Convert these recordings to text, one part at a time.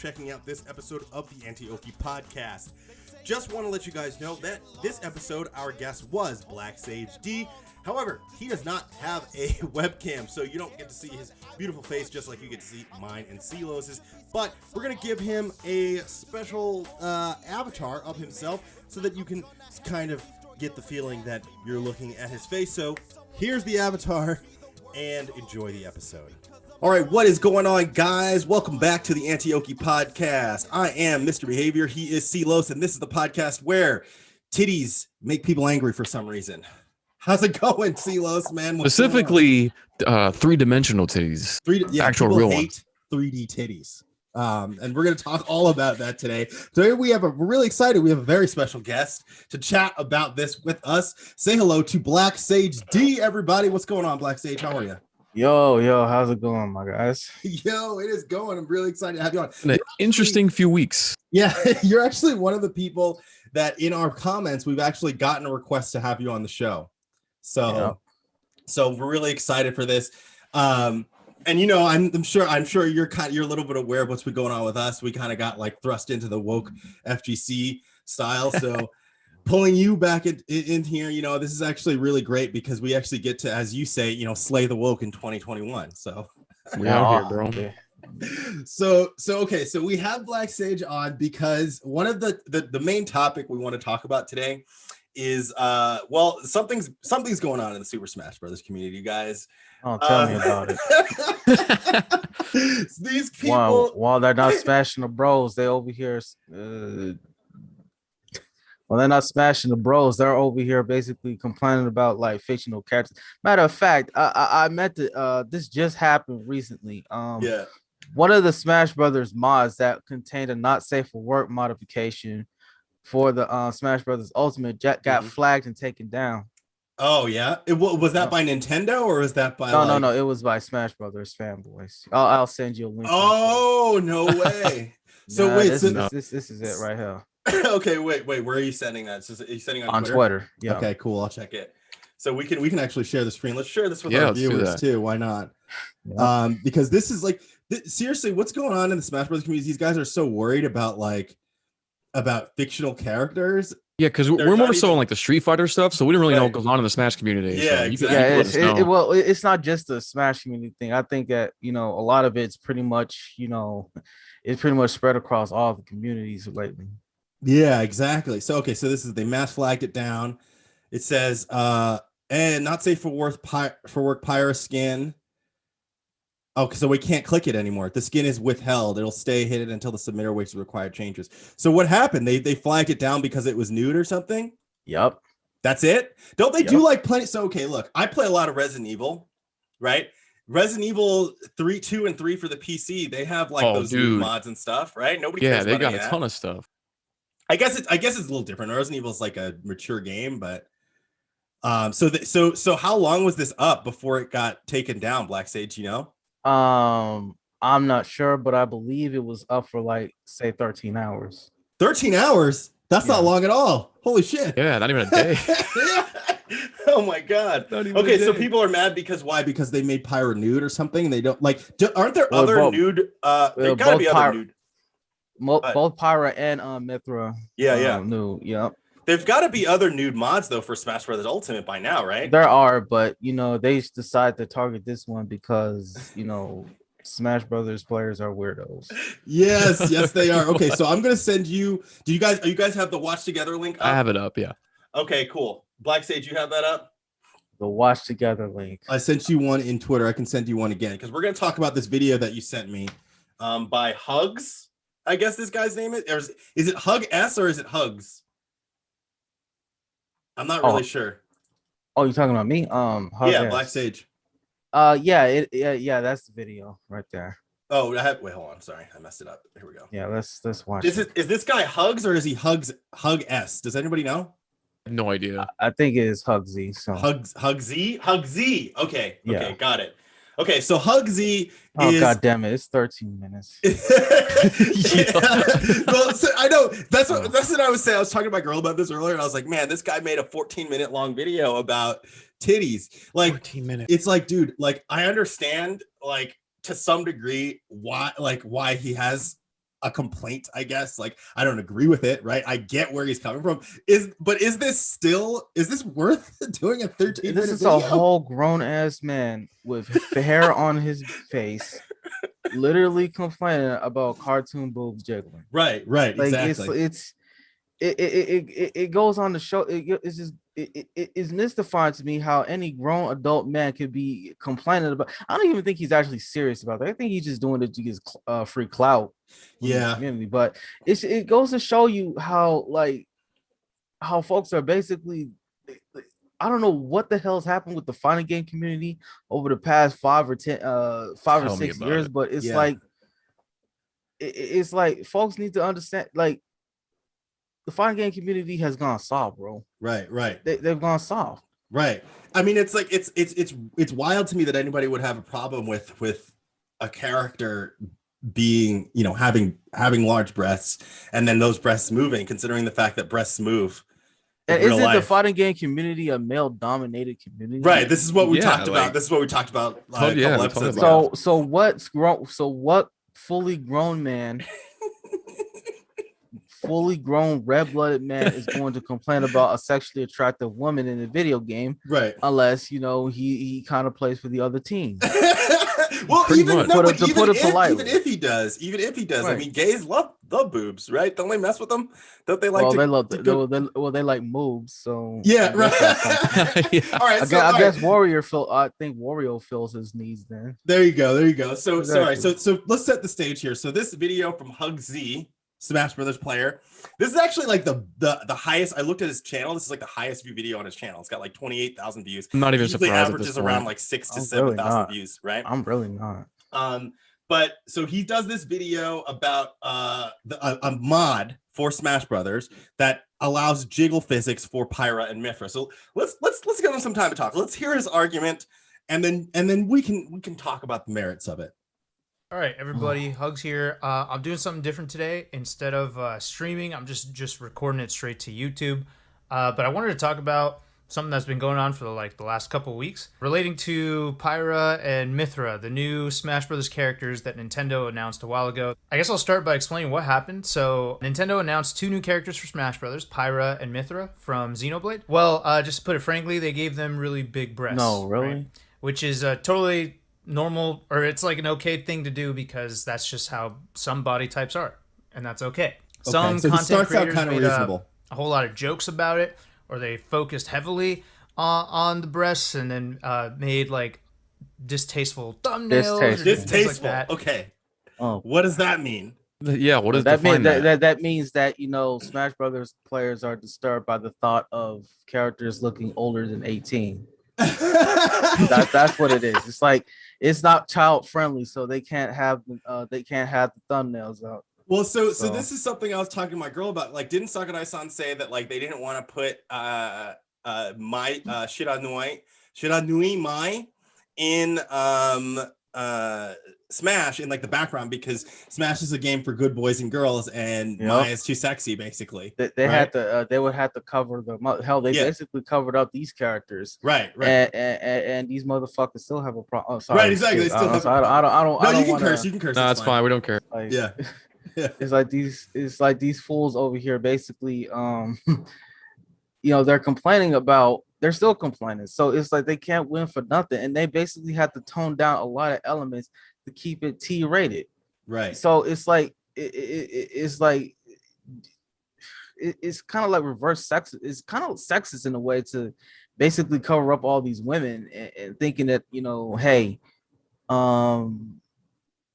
checking out this episode of the Anti-Oki Podcast. Just want to let you guys know that this episode, our guest was BlackSageD. However, he does not have a webcam, so you don't get to see his beautiful face just like you get to see mine and Silos's. But we're going to give him a special avatar of himself so that you can kind of get the feeling that you're looking at his face. So here's the avatar, and enjoy the episode. All right, what is going on, guys? Welcome back to the Anti-Oki Podcast. I am Mr. Behavior. He is Silos, and this is the podcast where titties make people angry for some reason. How's it going, Silos, man? Specifically, three-dimensional titties. Actual real ones. 3D titties. And we're going to talk all about that today. Today we're really excited. We have a very special guest to chat about this with us. Say hello to BlackSageD, everybody. What's going on, BlackSage? How are you? Yo, how's it going, my guys? Yo, it is going. I'm really excited to have you on. An interesting few weeks. Yeah, you're actually one of the people that in our comments, we've actually gotten a request to have you on the show. So we're really excited for this. And you know, I'm sure you're a little bit aware of what's been going on with us. We kind of got like thrust into the woke FGC style. So pulling you back in here, you know, this is actually really great because we actually get to, as you say, you know, slay the woke in 2021. So we out here, bro. So okay, so we have BlackSage on because one of the main topic we want to talk about today is well, something's going on in the Super Smash Brothers community, guys. Oh, tell me about it. These people, while they're not smashing the bros, they over here. Well, they're not smashing the bros. They're over here basically complaining about like fictional characters. Matter of fact, I meant to. This just happened recently. Yeah. One of the Smash Brothers mods that contained a not safe for work modification for the Smash Brothers Ultimate got flagged and taken down. Oh yeah, was that by Nintendo or was that by? No. It was by Smash Brothers fanboys. I'll send you a link. Oh no way! So wait, this is it right here. Okay, wait. Where are you sending that? Are you sending on Twitter? Yeah. Okay, cool. I'll check it. So we can actually share the screen. Let's share this with our viewers too. Why not? Yeah. Because this is like seriously, what's going on in the Smash Brothers community? These guys are so worried about fictional characters. Yeah, because we're more so on like the Street Fighter stuff, so we didn't really know what goes on in the Smash community. Yeah, so exactly. Well, it's not just the Smash community thing. I think that, you know, a lot of it's pretty much, you know, it's pretty much spread across all the communities lately. Yeah, exactly. So they mass flagged it down. It says and not safe for work Pyro skin. Oh, so we can't click it anymore. The skin is withheld. It'll stay hidden until the submitter waits the required changes. So what happened? They flagged it down because it was nude or something? Yep. That's it? Don't they do like plenty? So okay, look, I play a lot of Resident Evil, right? Resident Evil 3, 2, and 3 for the PC. They have like those nude mods and stuff, right? Nobody cares they about got a ton of stuff. I guess it's a little different. Resident Evil is like a mature game, but so how long was this up before it got taken down, BlackSage, you know? I'm not sure, but I believe it was up for like say 13 hours. 13 hours? That's not long at all. Holy shit. Yeah, not even a day. Oh my god. Okay, so people are mad because why? Because they made Pyro nude or something. They don't like. Aren't there other nude? There gotta be other nude. Both Pyro and Mithra. Nude. Yep. There's got to be other nude mods though for Smash Brothers Ultimate by now, right? There are, but you know they decide to target this one because you know Smash Brothers players are weirdos. Yes, they are. Okay, so I'm gonna send you. Do you guys have the Watch Together link up? I have it up. Yeah. Okay, cool. BlackSage, you have that up? The Watch Together link. I sent you one in Twitter. I can send you one again because we're gonna talk about this video that you sent me, by Hugs. I guess this guy's name is it Hug S or is it Hugs? I'm not really sure. Oh, you're talking about me? BlackSage. Yeah, that's the video right there. Oh, wait, hold on. Sorry, I messed it up. Here we go. Yeah, let's watch. Is this guy Hugs or is he Hug S? Does anybody know? No idea. I think it is Hugsy. So Hugsy. Okay, got it. Okay, so Hugsy is... Oh, god damn it, it's 13 minutes. Well, so I know that's what I was saying. I was talking to my girl about this earlier, and I was like, man, this guy made a 14-minute long video about titties. Like 14 minutes. It's like, dude, like I understand like to some degree why he has a complaint, I guess. Like, I don't agree with it, right? I get where he's coming from. Is this worth doing a 13-minute This is video? a whole grown ass man with hair on his face, literally complaining about cartoon boobs jiggling. Right, Like exactly. it goes on to show it's mystifying to me how any grown adult man could be complaining about. I don't even think he's actually serious about that. I think he's just doing it to get free clout in the community. But it goes to show you how folks are basically, I don't know what the hell's happened with the fighting game community over the past 5 or 6 years, but it's it's like folks need to understand, like, the fighting game community has gone soft, bro. Right. They've gone soft. Right. I mean, it's like it's wild to me that anybody would have a problem with a character being, having large breasts and then those breasts moving, considering the fact that breasts move. And isn't the fighting game community a male-dominated community? Right. This is what we talked about. This is what we talked about a couple episodes ago. So what fully grown man, fully grown red-blooded man is going to complain about a sexually attractive woman in a video game, right? Unless he kind of plays for the other team. Well, even if he does, right. I mean, gays love boobs, right? Don't they mess with them? Don't they like? They like moves. So yeah, right. All right. I guess Warrior Phil. I think Wario fills his needs. Then there you go. So exactly. Sorry. So let's set the stage here. So this video from Hug Z, Smash Brothers player. This is actually like the highest. I looked at his channel. This is like the highest view video on his channel. It's got like 28,000 views. I'm not even surprised. Averages around like 6,000 to 7,000 views, right? I'm really not. But so he does this video about a mod for Smash Brothers that allows jiggle physics for Pyra and Mythra. So let's give him some time to talk. Let's hear his argument, and then we can talk about the merits of it. All right, everybody, Hugs here. I'm doing something different today. Instead of streaming, I'm just recording it straight to YouTube. But I wanted to talk about something that's been going on for the last couple weeks relating to Pyra and Mythra, the new Smash Brothers characters that Nintendo announced a while ago. I guess I'll start by explaining what happened. So Nintendo announced 2 new characters for Smash Brothers, Pyra and Mythra from Xenoblade. Well, just to put it frankly, they gave them really big breasts. No, really? Right? Which is totally normal, or it's like an okay thing to do because that's just how some body types are, and that's okay. Some content creators made a whole lot of jokes about it, or they focused heavily on the breasts and then made like distasteful thumbnails. Distasteful. Like that. Okay. Oh, what does that mean? Yeah, what does that mean? That means that Smash Brothers players are disturbed by the thought of characters looking older than 18. That's what it is. It's like it's not child friendly, so they can't have the thumbnails out. Well, so this is something I was talking to my girl about. Like, didn't Sakurai-san say that like they didn't want to put my Shiranui Mai in Smash in like the background because Smash is a game for good boys and girls, and Mai is too sexy, basically. They had to. They would have to cover the hell. They basically covered up these characters, right. And these motherfuckers still have a problem. Oh, sorry, right, exactly. They still have. I don't. No, you can curse. You can curse. No, that's fine. We don't care. Like, yeah. It's like these fools over here basically they're complaining about, they're still complaining, so it's like they can't win for nothing, and they basically have to tone down a lot of elements to keep it T rated, right? So it's like it's kind of like reverse sex. It's kind of sexist in a way to basically cover up all these women and thinking that hey,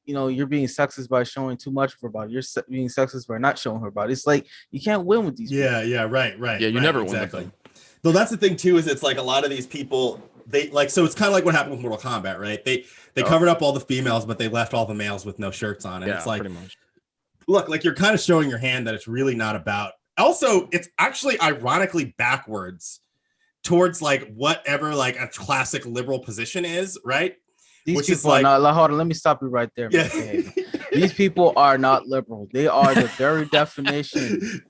you're being sexist by showing too much of her body. You're being sexist by not showing her body. It's like you can't win with these people. Right. Yeah, you never win with them. Though that's the thing too, is it's like a lot of these people, they like, so it's kind of like what happened with Mortal Kombat, right? They covered up all the females, but they left all the males with no shirts on. And it's like, pretty much. Look, like you're kind of showing your hand that it's really not about. Also, it's actually ironically backwards towards like whatever like a classic liberal position is, right? These people are not. Hold on, let me stop you right there. Yeah. These people are not liberal. They are the very definition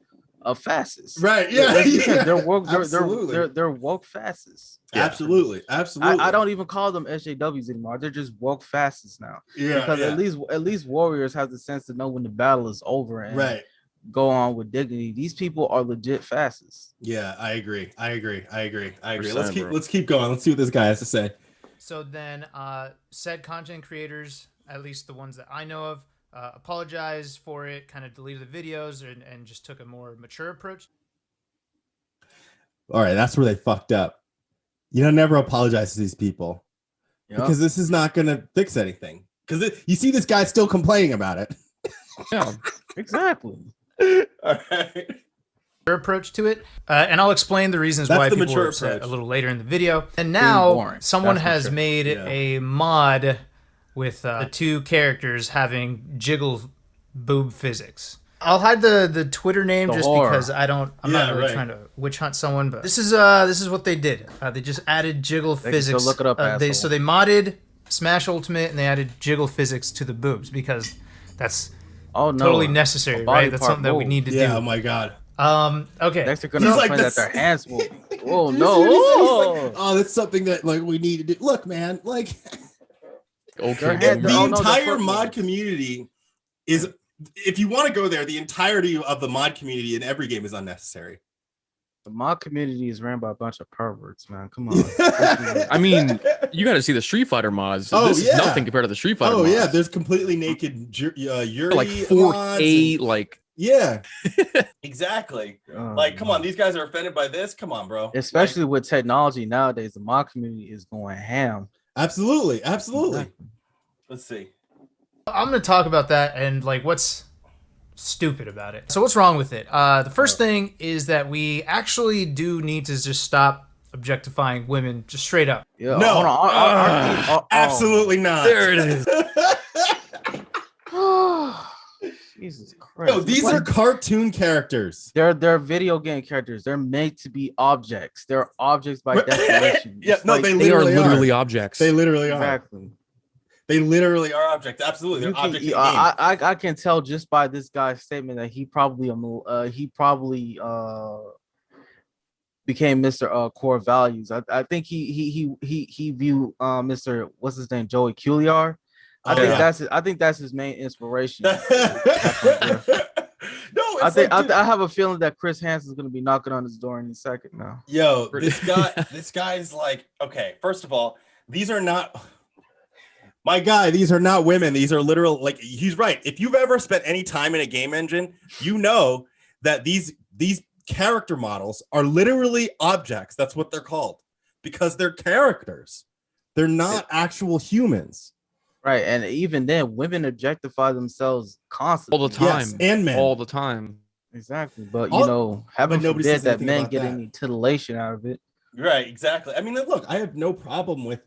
fascists. Right. Yeah. They're woke. Absolutely. They're woke fascists. Yeah. Absolutely. I don't even call them SJWs anymore. They're just woke fascists now. Yeah. Because at least warriors have the sense to know when the battle is over and go on with dignity. These people are legit fascists. Yeah, I agree. Let's keep going. Let's see what this guy has to say. So then, said content creators, at least the ones that I know of, apologized for it, kind of deleted the videos, and just took a more mature approach. All right, that's where they fucked up. You don't never apologize to these people because this is not going to fix anything. Because you see this guy still complaining about it. Yeah, exactly. All right. Approach to it, and I'll explain the reasons why people were upset a little later in the video. And now someone has made a mod with the two characters having jiggle boob physics. I'll hide the Twitter name because I'm not really trying to witch hunt someone, but this is what they did. They just added jiggle physics. Look it up, so they modded Smash Ultimate and they added jiggle physics to the boobs because that's totally necessary, right? That's something that we need to do. Yeah, oh my god. Okay. Next they're gonna complain that their hands will. Oh no! Oh, that's something that we need to do. Look, man, the the entire mod community is. If you want to go there, the entirety of the mod community in every game is unnecessary. The mod community is ran by a bunch of perverts, man. Come on. I mean, you got to see the Street Fighter mods. This is nothing compared to the Street Fighter mods. Yeah, there's completely naked Yuri, like 4K, like yeah, exactly. Come on, these guys are offended by this. Come on, bro. Especially with technology nowadays, the mod community is going ham. Absolutely. Let's see. I'm going to talk about that and what's stupid about it. So what's wrong with it? The first thing is that we actually do need to just stop objectifying women just straight up. Yeah, no, hold on. Absolutely not. There it is. Jesus Christ. No, these are cartoon characters. They're video game characters. They're made to be objects. They're objects by definition. They are literally objects. They literally are. Exactly. They literally are objects. Absolutely, they're objects. I can tell just by this guy's statement that he probably became Mr. Core Values. I think he viewed Mr. what's his name, Joey Culiar. I think that's his main inspiration. No, I have a feeling that Chris Hansen's gonna be knocking on his door any second now. Yo, this guy's okay. First of all, these are not. My guy, these are not women. These are literal, he's right. If you've ever spent any time in a game engine, you know that these character models are literally objects. That's what they're called because they're characters. They're not actual humans. Right. And even then, women objectify themselves constantly. All the time. Yes, and men. All the time. Exactly. But, heaven forbid that men get any titillation out of it. Right. Exactly. I mean, look, I have no problem with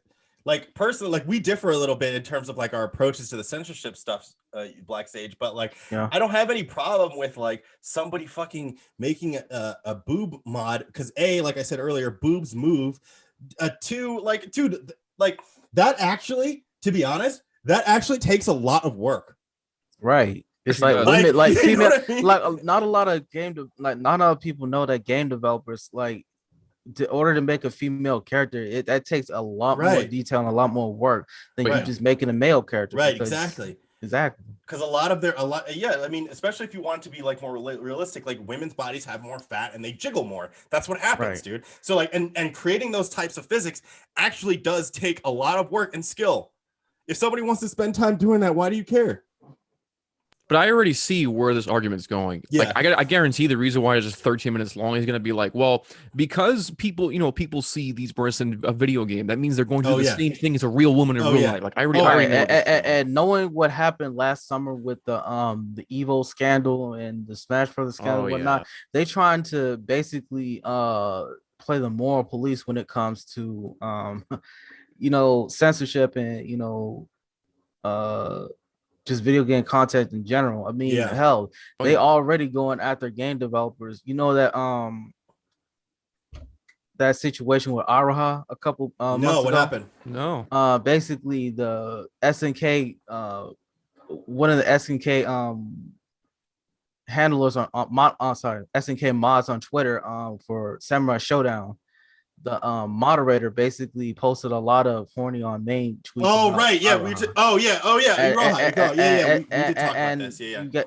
personally, we differ a little bit in terms of our approaches to the censorship stuff, BlackSage, but I don't have any problem with somebody fucking making a boob mod because like I said earlier, boobs move. That actually, to be honest, that actually takes a lot of work. Right. It's female, not a lot of not a lot of people know that game developers in order to make a female character, that takes a lot more detail and a lot more work than you just making a male character. Right, exactly. Because a lot, I mean, especially if you want it to be more realistic, women's bodies have more fat and they jiggle more. That's what happens, dude. So and creating those types of physics actually does take a lot of work and skill. If somebody wants to spend time doing that, why do you care? But I already see where this argument's going. Yeah. I guarantee the reason why it's just 13 minutes long is going to be because people see these breasts in a video game, that means they're going to do the same thing as a real woman in real life. I already know. And knowing what happened last summer with the Evo scandal and the Smash Brothers scandal and whatnot, they trying to basically play the moral police when it comes to censorship and just video game content in general. I mean, hell, they already going after game developers. That situation with Araha a couple months ago? What happened? No. Basically the SNK one of the SNK handlers on SNK mods on Twitter for Samurai Showdown. The moderator basically posted a lot of horny on main tweets. Oh right, yeah, we did talk about this.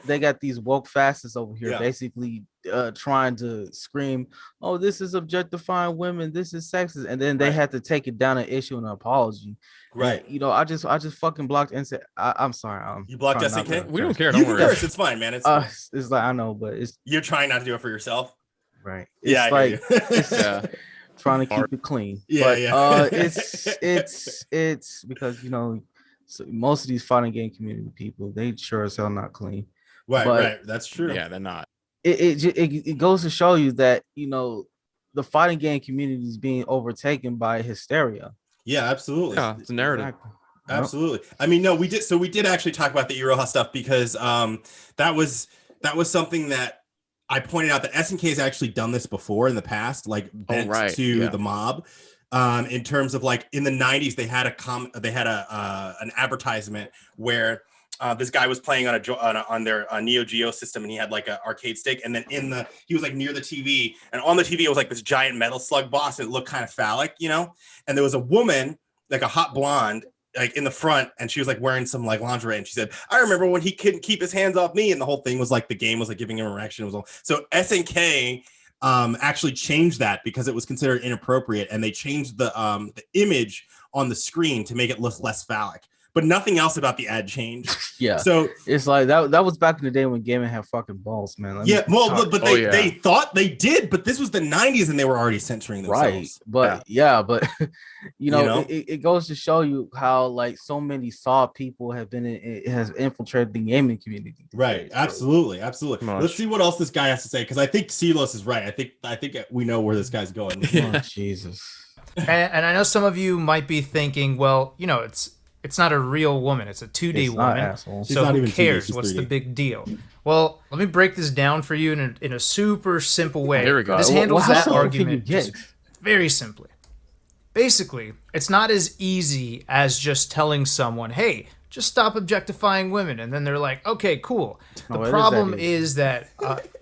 They got these woke fascists over here basically trying to scream, "Oh, this is objectifying women, this is sexist," and then they had to take it down and issue an apology. Right. And, I just fucking blocked and said, "I'm sorry." You blocked SNK? We don't care. Don't worry. Curse, it's fine, man. It's like I know, but you're trying not to do it for yourself, right? It's trying to keep it clean. It's because so most of these fighting game community people, they sure as hell not clean. Right, that's true. Yeah, they're not. It goes to show you that the fighting game community is being overtaken by hysteria. Yeah, absolutely. Yeah, it's a narrative. Exactly. Absolutely. I mean, no, we did actually talk about the Iroha stuff because that was something that I pointed out that SNK has actually done this before in the past, like bent to the mob. In terms of like in the 90s, they had an advertisement where this guy was playing on their Neo Geo system, and he had like an arcade stick, and then he was like near the TV, and on the TV it was like this giant metal slug boss, and it looked kind of phallic, and there was a woman, like a hot blonde, like in the front, and she was like wearing some like lingerie, and she said, "I remember when he couldn't keep his hands off me," and the whole thing was like the game was like giving him erection. So SNK actually changed that because it was considered inappropriate, and they changed the image on the screen to make it look less phallic. But nothing else about the ad changed. Yeah. So it's like that was back in the day when gaming had fucking balls, man. They thought they did, but this was the 90s and they were already censoring themselves. Right. But it goes to show you how like so many Saw people has infiltrated the gaming community. Right. Absolutely. Let's see what else this guy has to say, because I think Silos is right. I think we know where this guy's going. Oh, Jesus. And I know some of you might be thinking, well, it's not a real woman. It's a 2D woman. So who cares? What's the big deal? Well, let me break this down for you in a super simple way. There we go. This handles that argument just very simply. Basically, it's not as easy as just telling someone, hey, just stop objectifying women. And then they're like, okay, cool. The problem is that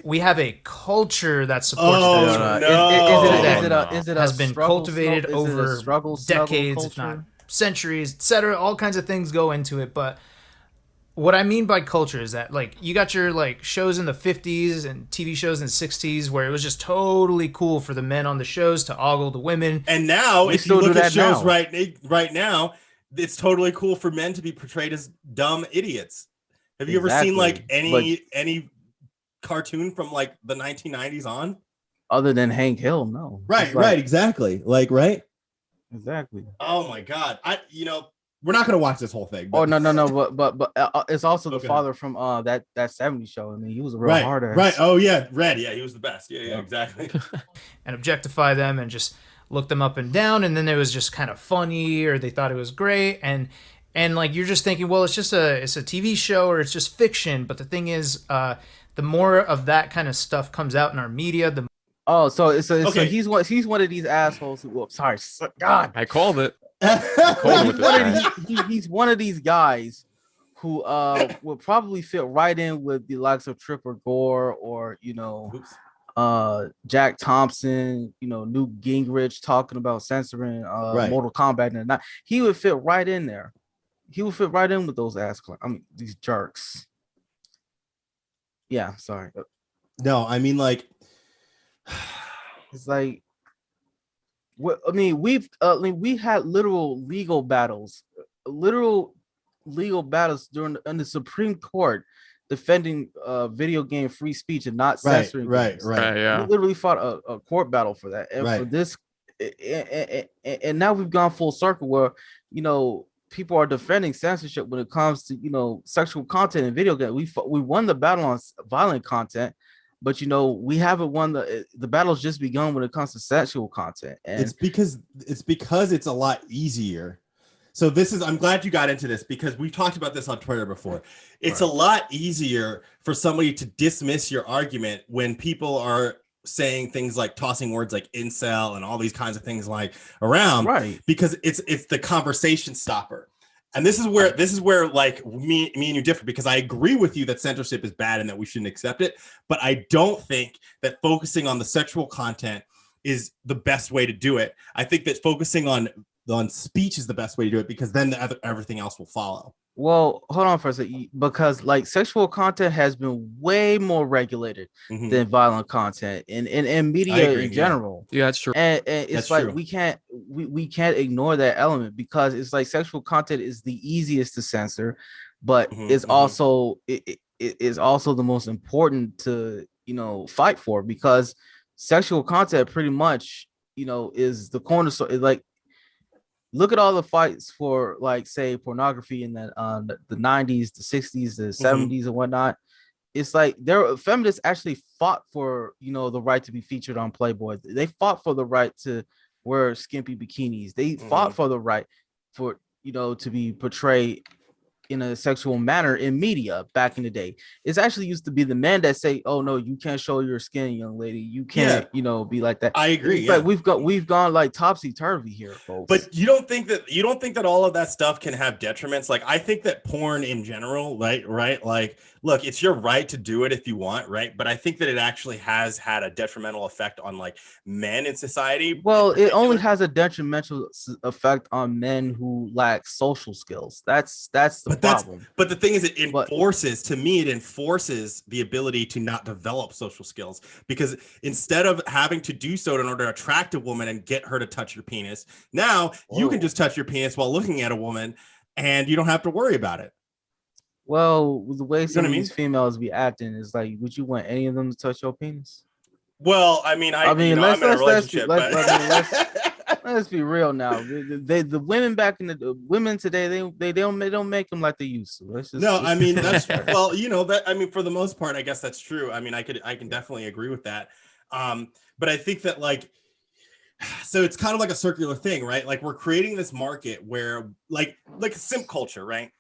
we have a culture that supports that. Is it has been cultivated over decades, if not centuries, etc. All kinds of things go into it, but what I mean by culture is that like you got your like shows in the 50s and TV shows in the 60s where it was just totally cool for the men on the shows to ogle the women. And now if you look at shows right now, it's totally cool for men to be portrayed as dumb idiots. Have you ever seen like any cartoon from like the 1990s on? Other than Hank Hill, no. Right, exactly. Like, right? Exactly. Oh my God! We're not gonna watch this whole thing. But... Oh no! But it's also the father from that 70s show. I mean, he was a real hard ass. Right. Oh yeah, Red. Yeah, he was the best. Yeah, exactly. And objectify them and just look them up and down, and then it was just kind of funny, or they thought it was great, and like you're just thinking, well, it's a TV show or it's just fiction. But the thing is, the more of that kind of stuff comes out in our media, the so he's one of these assholes who. God, I called it. He's one of these guys who will probably fit right in with the likes of Tripper Gore or Jack Thompson, Newt Gingrich talking about censoring Mortal Kombat and not. He would fit right in there. He would fit right in with those these jerks. Yeah, sorry. No, I mean like. It's like, we had literal legal battles during the Supreme Court defending video game free speech and not censoring. Right. Yeah. We literally fought a court battle for that, and for this, and now we've gone full circle where people are defending censorship when it comes to sexual content in video games. We won the battle on violent content. But we haven't won the battle's just begun when it comes to sexual content, and it's because it's a lot easier. So I'm glad you got into this because we've talked about this on Twitter before. It's a lot easier for somebody to dismiss your argument when people are saying things like tossing words like incel and all these kinds of things like around, right? Because it's the conversation stopper. And this is where like me and you differ, because I agree with you that censorship is bad and that we shouldn't accept it. But I don't think that focusing on the sexual content is the best way to do it. I think that focusing on speech is the best way to do it, because then everything else will follow. Well, hold on for a second, because like sexual content has been way more regulated than violent content and media in general. Yeah, that's true. And it's like we can't ignore that element, because it's like sexual content is the easiest to censor, but it's also it is also the most important to fight for, because sexual content pretty much is the cornerstone. Like, look at all the fights for, like, say, pornography in the 90s, the 60s, the 70s, and whatnot. It's like feminists actually fought for the right to be featured on Playboy. They fought for the right to wear skimpy bikinis. They fought for the right for to be portrayed in a sexual manner in media back in the day. It's actually used to be the men that say, "Oh no, you can't show your skin, young lady. You can't, be like that." I agree. It's like we've gone like topsy turvy here, folks. But you don't think that all of that stuff can have detriments? Like, I think that porn in general, right? Like, look, it's your right to do it if you want, right? But I think that it actually has had a detrimental effect on like men in society. Well, it only has a detrimental effect on men who lack social skills. That's the problem. But the thing is, it enforces the ability to not develop social skills, because instead of having to do so in order to attract a woman and get her to touch your penis, now you can just touch your penis while looking at a woman and you don't have to worry about it. Well, the way some of these females be acting is like, would you want any of them to touch your penis? Well, I mean, I'm in a relationship. Let's be real now. The women back in the women today, they don't make them like they used to. I mean, that's well, that, I mean, for the most part, I guess that's true. I mean, I can definitely agree with that. But I think that so it's kind of like a circular thing, right? Like, we're creating this market where like simp culture, right?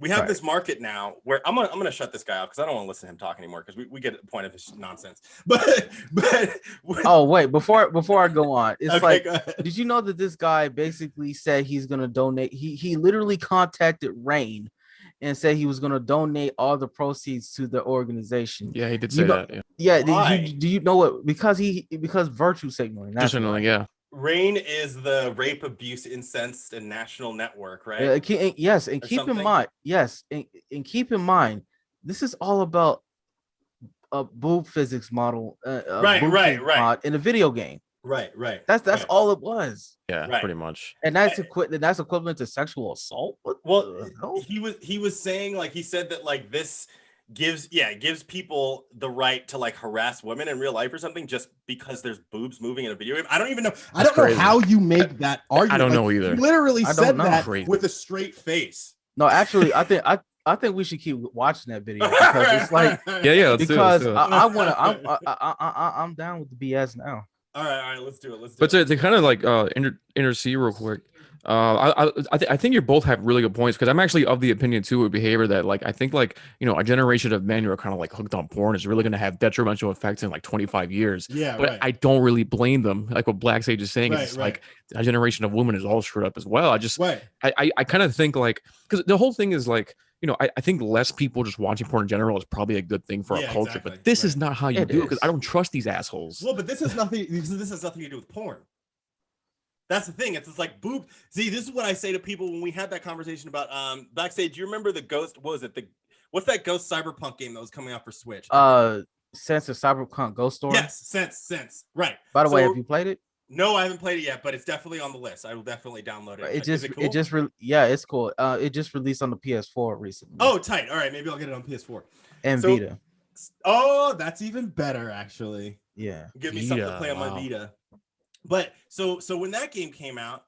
We have this market now where I'm gonna shut this guy off, because I don't want to listen to him talk anymore, because we get the point of his nonsense. But oh wait, before I go on, it's did you know that this guy basically said he's gonna donate? He literally contacted Rain and said he was gonna donate all the proceeds to the organization. Yeah, he did say that. Yeah. Do you know what? Because virtue signaling. That's signaling. Yeah. RAIN is the Rape, Abuse, Incest, and National Network, right? Yes, and keep in mind, this is all about a boob physics model, right, in a video game. Right. That's all it was. Yeah, pretty much. And that's equivalent to sexual assault. He was saying, like, he said that like this gives people the right to like harass women in real life or something, just because there's boobs moving in a video game. I don't even know. I don't know how you make that argument. I don't know either. He literally said that with a straight face. No, actually, I think we should keep watching that video, because it's like let's do it. I'm down with the BS now. All right, let's do it. But to kind of like intercede real quick, I think you both have really good points, because I'm actually of the opinion too with behavior that like I think like a generation of men who are kind of like hooked on porn is really going to have detrimental effects in like 25 years. Yeah, but I don't really blame them. Like what BlackSage is saying, it's like a generation of women is all screwed up as well. I kind of think like, because the whole thing is like, I think less people just watching porn in general is probably a good thing for our culture. Exactly. But this is not how you do it, because I don't trust these assholes. Well, but this has nothing to do with porn. That's the thing. It's like boob. See, this is what I say to people when we had that conversation about BlackSage. Do you remember the Ghost? What was it? What's that Ghost Cyberpunk game that was coming out for Switch? Sense of Cyberpunk Ghost Story. Yes, Sense. Right. By the way, have you played it? No, I haven't played it yet, but it's definitely on the list. I will definitely download it. Is it cool? It's cool. It just released on the PS4 recently. Oh, tight. All right, maybe I'll get it on PS4 and Vita. Oh, that's even better, actually. Yeah, give me something to play on my Vita. But so when that game came out,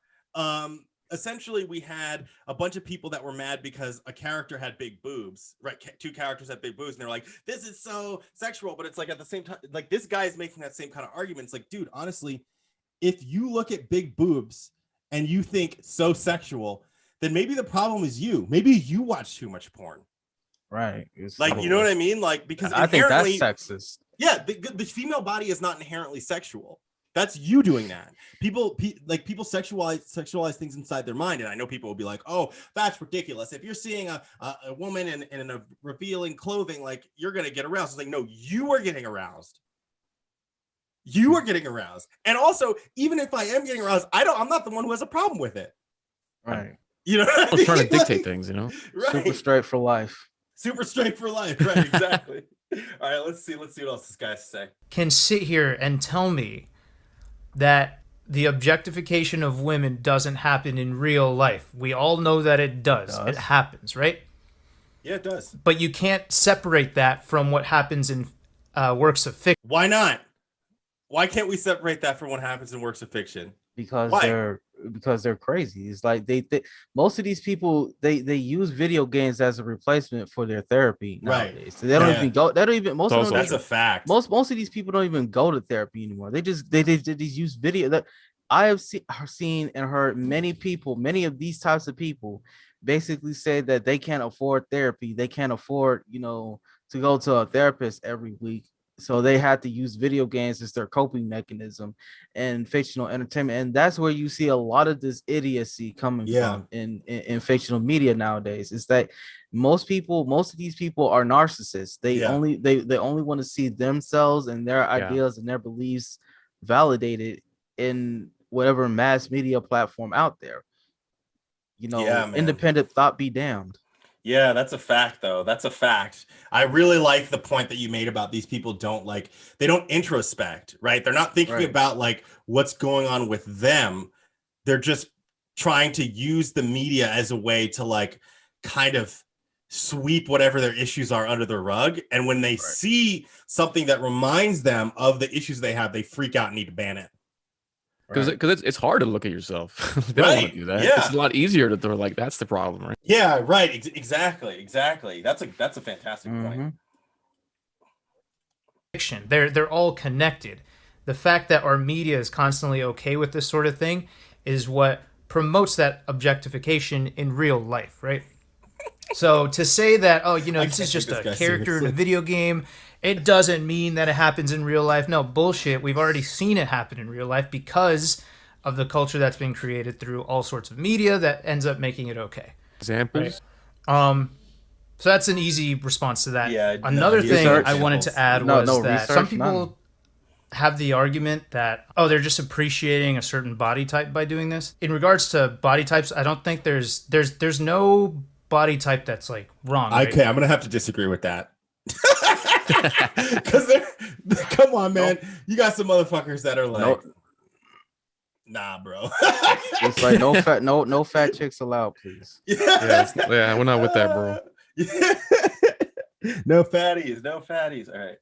essentially we had a bunch of people that were mad because a character had big boobs, right? Two characters had big boobs, and they're like, "This is so sexual." But it's like at the same time, like this guy is making that same kind of argument. It's like, dude, honestly, if you look at big boobs and you think so sexual, then maybe the problem is you. Maybe you watch too much porn. Right. Like, you know what I mean? Like, because I think that's sexist. Yeah, the female body is not inherently sexual. That's you doing that. People sexualize things inside their mind, and I know people will be like, "Oh, that's ridiculous." If you're seeing a woman in a revealing clothing, like, you're gonna get aroused. It's like, no, you are getting aroused. You are getting aroused, and also, even if I am getting aroused, I'm not the one who has a problem with it. Right. You know, I was trying to dictate things. You know, right. Super straight for life. Super straight for life. Right. Exactly. All right. Let's see what else this guy has to say. Can sit here and tell me that the objectification of women doesn't happen in real life. We all know that it does. It happens, right? Yeah, it does. But you can't separate that from what happens in works of fiction. Why not? Why can't we separate that from what happens in works of fiction? Because they're crazy. It's like they most of these people they use video games as a replacement for their therapy nowadays. Right. So they don't even go. They don't even most of them. That's a fact. Most of these people don't even go to therapy anymore. They just use video. That I have seen and heard many of these types of people basically say that they can't afford therapy. They can't afford, to go to a therapist every week. So they had to use video games as their coping mechanism and fictional entertainment. And that's where you see a lot of this idiocy coming from in fictional media nowadays. Is that most of these people are narcissists. They only want to see themselves and their ideas and their beliefs validated in whatever mass media platform out there. Independent thought be damned. Yeah, that's a fact, though. That's a fact. I really like the point that you made about these people they don't introspect, right? They're not thinking about like what's going on with them. They're just trying to use the media as a way to like kind of sweep whatever their issues are under the rug. And when they see something that reminds them of the issues they have, they freak out and need to ban it. Because it's hard to look at yourself. They don't want to do that. It's a lot easier to throw like that's the problem, right? Yeah, right. Exactly. That's a fantastic point. They're all connected. The fact that our media is constantly okay with this sort of thing is what promotes that objectification in real life, right? So to say that, this is just a character in a video game, it doesn't mean that it happens in real life. No, bullshit. We've already seen it happen in real life because of the culture that's been created through all sorts of media that ends up making it okay. Examples? Right? So that's an easy response to that. Yeah, Another thing I wanted to add was that some people have the argument that, they're just appreciating a certain body type by doing this. In regards to body types, I don't think there's no body type that's like wrong. Okay, right? I'm gonna have to disagree with that. Because come on, man, you got some motherfuckers that are like, nah, bro. It's like no fat chicks allowed, please. Yeah, we're not with that, bro. No fatties. All right.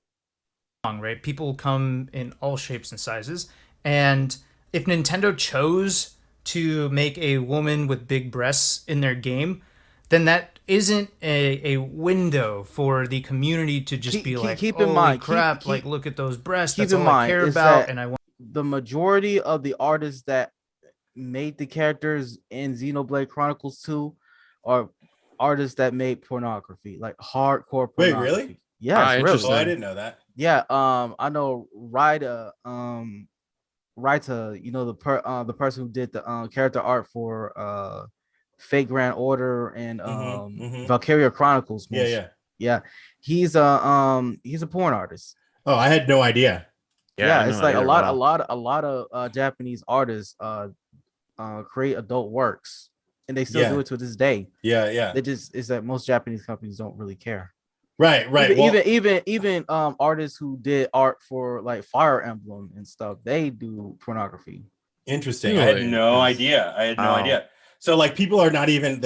Right? People come in all shapes and sizes, and if Nintendo chose to make a woman with big breasts in their game, then that isn't a window for the community to just keep in mind, crap, look at those breasts. That's all I care about. And I want the majority of the artists that made the characters in Xenoblade Chronicles 2 are artists that made pornography, like hardcore pornography. Wait, really? Yeah, really. Oh, I didn't know that. Yeah, I know Raita, the person who did the character art for Fate Grand Order and Valkyria Chronicles. Yeah. He's a porn artist. Oh, I had no idea. Yeah, it's like a lot of Japanese artists create adult works, and they still do it to this day. Yeah. It's that most Japanese companies don't really care. Right. Even artists who did art for like Fire Emblem and stuff, they do pornography. Interesting. I had no idea. So like people are not even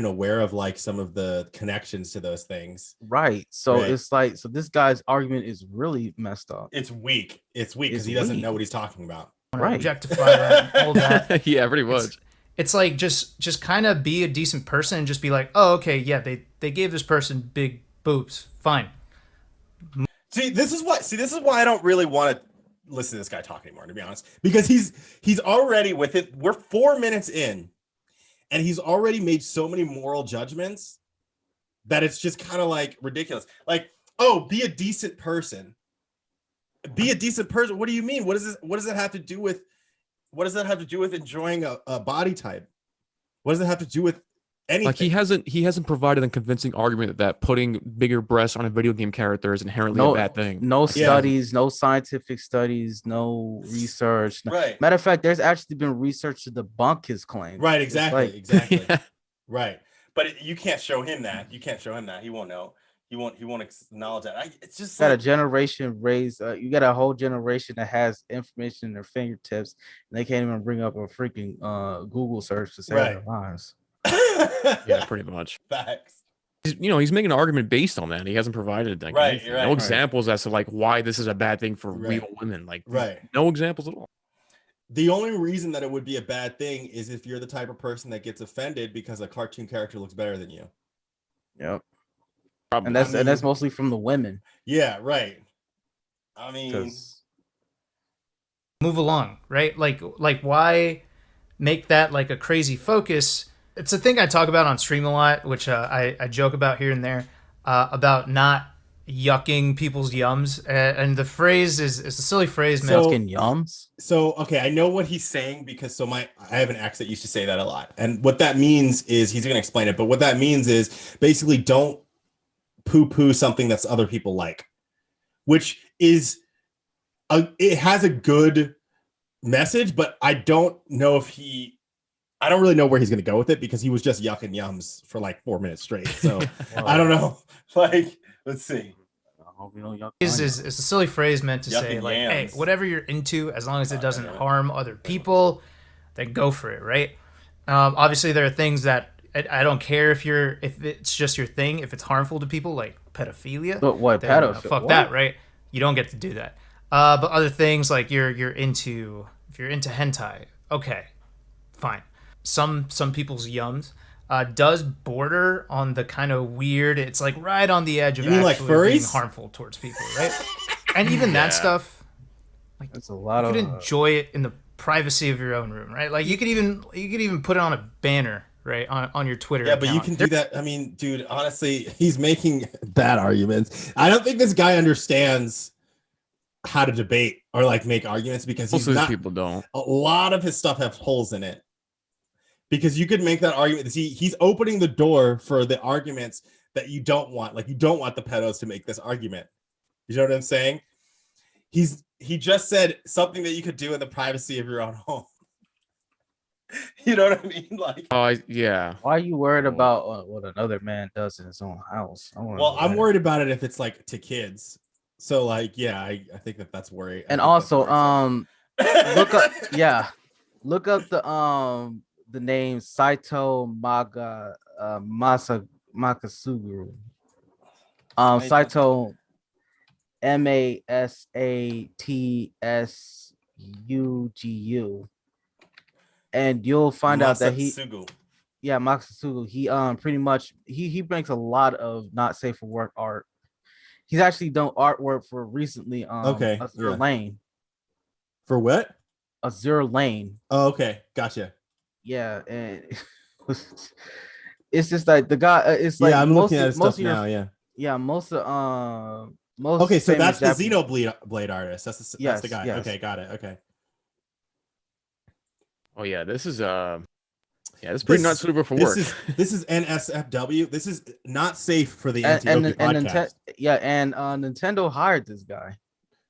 aware of like some of the connections to those things. Right. So it's like, so this guy's argument is really messed up. It's weak because he doesn't know what he's talking about. Right. Objectify that, all that. Yeah, pretty much. It's like just kind of be a decent person and just be like, oh, okay, yeah, they gave this person big boobs. Fine. See, this is why I don't really want to listen to this guy talk anymore, to be honest, because he's already with it. We're 4 minutes in and he's already made so many moral judgments that it's just kind of like ridiculous. Like, oh, be a decent person. be a decent person. What do you mean? What does that have to do with? What does that have to do with enjoying a body type? What does it have to do with anything? Like he hasn't provided a convincing argument that putting bigger breasts on a video game character is inherently a bad thing. No studies, no scientific studies, no research. Right. Matter of fact, there's actually been research to debunk his claim. Right. Exactly. Yeah. Right. But you can't show him that. He won't know. He won't acknowledge that. It's just got a generation raised. You got a whole generation that has information in their fingertips, and they can't even bring up a freaking Google search to save their lives. Yeah, pretty much. Facts. He's making an argument based on that. He hasn't provided no examples as to like why this is a bad thing for real women. Like, no examples at all. The only reason that it would be a bad thing is if you're the type of person that gets offended because a cartoon character looks better than you. Yep. Probably. And that's mostly from the women. Yeah, right. I mean, move along, right? Like why make that like a crazy focus? It's a thing I talk about on stream a lot, which I joke about here and there, about not yucking people's yums, and the phrase is a silly phrase, man. Yucking yums. So okay, I know what he's saying because I have an ex that used to say that a lot, and what that means is he's gonna explain it, but what that means is basically don't poo-poo something that's other people like, which is it has a good message, but I don't really know where he's going to go with it because he was just yucking yums for like 4 minutes straight. So I don't know. Like, let's see. Is a silly phrase meant to say like, hey, whatever you're into, as long as it doesn't harm other people, then go for it, right? Obviously, there are things that I don't care if it's just your thing. If it's harmful to people, like pedophilia, but what pedophilia? Fuck that, right? You don't get to do that. But other things like if you're into hentai, okay, fine. Some people's yums does border on the kind of weird. It's like right on the edge of actually being harmful towards people, right? And even that stuff, like that's a lot you could enjoy it in the privacy of your own room, right? Like you could even put it on a banner. Right on your Twitter account. But you can do that. I mean, dude, honestly, he's making bad arguments. I don't think this guy understands how to debate or like make arguments because people don't. A lot of his stuff have holes in it. Because you could make that argument. See, he's opening the door for the arguments that you don't want. Like you don't want the pedos to make this argument. You know what I'm saying? He just said something that you could do in the privacy of your own home. You know what I mean? Like, yeah. Why are you worried about what another man does in his own house? I'm worried about it if it's like to kids. So, like, yeah, I think that's worry. And also, look up the name Saito Makasuguru. Saito Masatsugu. And you'll find out that Makasugu, he pretty much he brings a lot of not safe for work art. He's actually done artwork for recently Azure Lane. For what? Azure Lane. Oh, okay, gotcha. Yeah, and it's just like the guy. It's like I'm looking at his stuff now. Most okay, so that's the Xenoblade artist. That's the guy. Yes. Okay, got it. Okay. Oh yeah, this is this is pretty not suitable for work. This is NSFW. This is not safe for the Anti-Oki podcast. Nintendo hired this guy.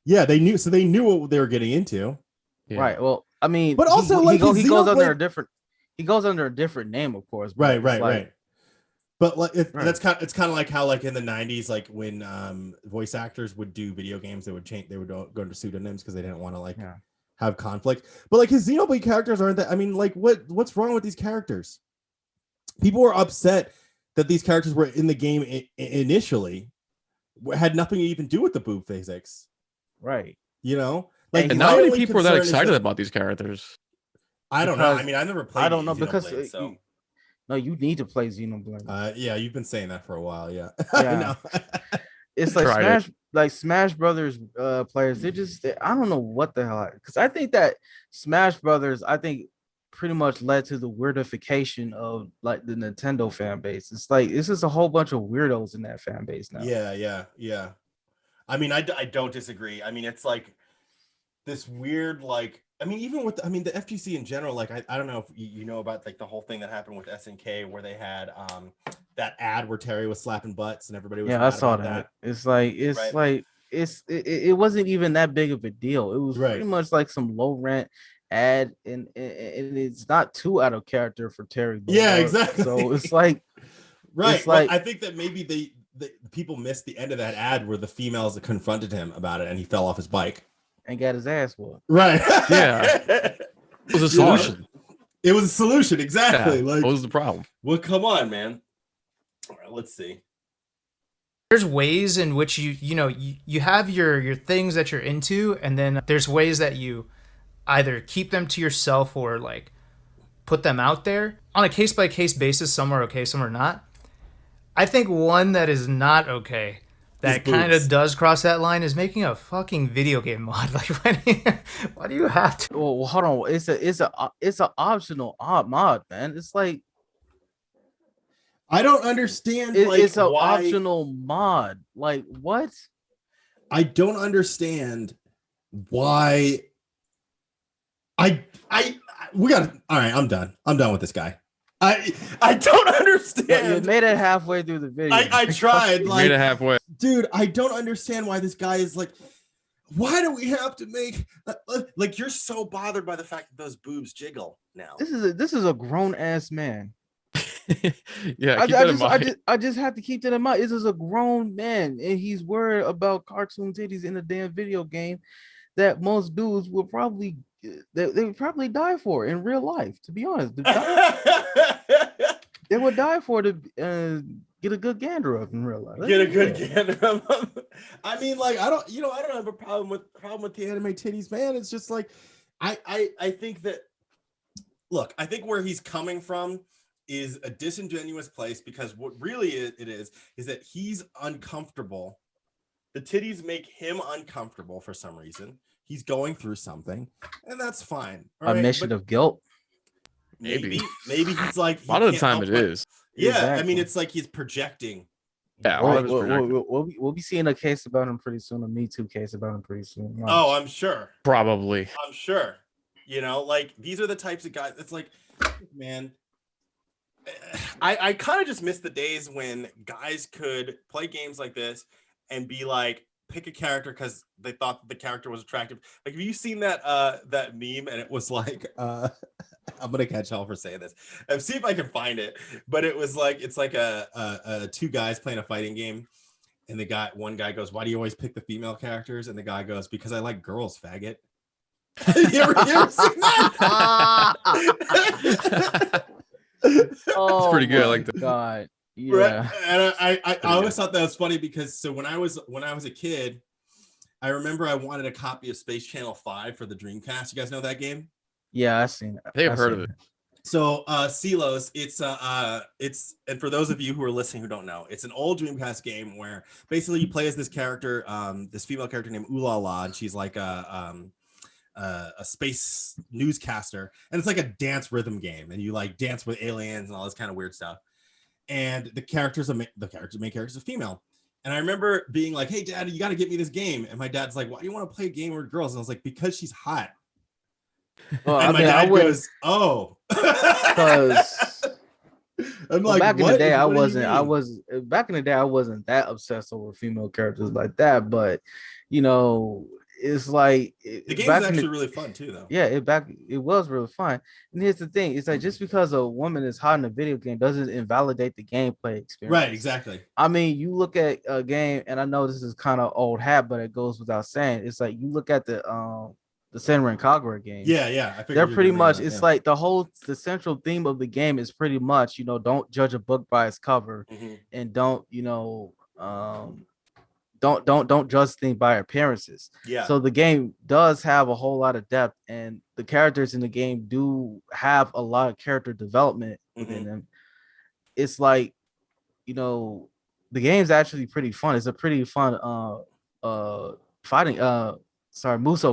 Yeah, they knew what they were getting into. Yeah. Right. Well, I mean, but also he goes under a different. He goes under a different name, of course. Right. But like it's kind of like how like in the 90s, like when voice actors would do video games, they would go under pseudonyms because they didn't want to have conflict. But like his Xenoblade characters aren't that. I mean, like what's wrong with these characters? People were upset that these characters were in the game initially, had nothing to even do with the boob physics. Right. You know, like and not many people are that excited about these characters. I don't know. I mean, I never played. I don't know Xenoblade, because no, you need to play Xenoblade. Yeah, you've been saying that for a while. Yeah. Yeah. It's like Smash Brothers players. I don't know what the hell. Because I think that Smash Brothers, pretty much led to the weirdification of like the Nintendo fan base. It's like this is a whole bunch of weirdos in that fan base now. Yeah. I mean, I don't disagree. I mean, it's like this weird, like, I mean, even with, I mean, the FGC in general, like, I don't know if you know about like the whole thing that happened with SNK where they had that ad where Terry was slapping butts and everybody was yeah, mad I saw about that. It's like it wasn't even that big of a deal. It was pretty much like some low rent ad, and it's not too out of character for Terry. Yeah, exactly. So it's like right. Well, I think that maybe the people missed the end of that ad where the females confronted him about it and he fell off his bike and got his ass whooped. Right. Yeah. It was a solution. It was a solution, exactly. Yeah, like, what was the problem? Well, come on, man. All right, let's see. There's ways in which you have your things that you're into, and then there's ways that you either keep them to yourself or like put them out there on a case-by-case basis. Some are okay, some are not. I think one that is not okay, that kind of does cross that line, is making a fucking video game mod. Like, why do you have to? Well, hold on. It's a optional mod, man. It's like, I don't understand. It's an optional mod. Like, what? I don't understand why. We got. All right, I'm done. I'm done with this guy. I don't understand. You made it halfway through the video. I tried. Like, made it halfway. Dude, I don't understand why this guy is like, why do we have to make like, you're so bothered by the fact that those boobs jiggle now. This is a grown ass man. Yeah, I just have to keep that in mind. This is a grown man, and he's worried about cartoon titties in a damn video game that most dudes will probably they would probably die for in real life. To be honest, they would die for to get a good gander up in real life. Get a good gander up. I mean, like, I don't have a problem with the anime titties, man. It's just like, I think that, look, I think where he's coming from is a disingenuous place, because what really it is that he's uncomfortable. The titties make him uncomfortable for some reason. He's going through something, and that's fine. A mission of guilt. Maybe he's like, a lot of the time it is. Yeah, exactly. I mean, it's like he's projecting. Yeah, we'll be seeing a case about him pretty soon. A Me Too case about him pretty soon. Oh, I'm sure. Probably. I'm sure. You know, like, these are the types of guys. It's like, man, I kind of just miss the days when guys could play games like this and be like, pick a character because they thought the character was attractive. Like, have you seen that that meme? And it was like, I'm gonna catch hell for saying this. See if I can find it. But it was like, it's like a two guys playing a fighting game, and one guy goes, "Why do you always pick the female characters?" And the guy goes, "Because I like girls, faggot." you ever seen that? Oh, it's pretty good. I like that. God. Yeah. Right. And I always thought that was funny, because so when I was a kid, I remember I wanted a copy of Space Channel 5 for the Dreamcast. You guys know that game? Yeah, I've seen it. I think I've heard of it. So Silos, it's and for those of you who are listening who don't know, it's an old Dreamcast game where basically you play as this character, this female character named Ulala, and she's like a space newscaster, and it's like a dance rhythm game, and you like dance with aliens and all this kind of weird stuff. And the main character is a female. And I remember being like, "Hey, Dad, you got to get me this game." And my dad's like, "Why do you want to play a game with girls?" And I was like, "Because she's hot." Well, and my dad goes, "Oh." Because I'm like, back in what? the day, Back in the day, I wasn't that obsessed over female characters like that. But it's like the game is actually really fun too, though. Yeah, it was really fun. And here's the thing: it's like, just because a woman is hot in a video game doesn't invalidate the gameplay experience. Right, exactly. I mean, you look at a game, and I know this is kind of old hat, but it goes without saying. It's like, you look at the Senran Kagura games. Yeah. They're pretty much. It's like the central theme of the game is pretty much, don't judge a book by its cover, and don't judge things by appearances. Yeah. So the game does have a whole lot of depth, and the characters in the game do have a lot of character development within them. It's like, the game's actually pretty fun. It's a pretty fun Muso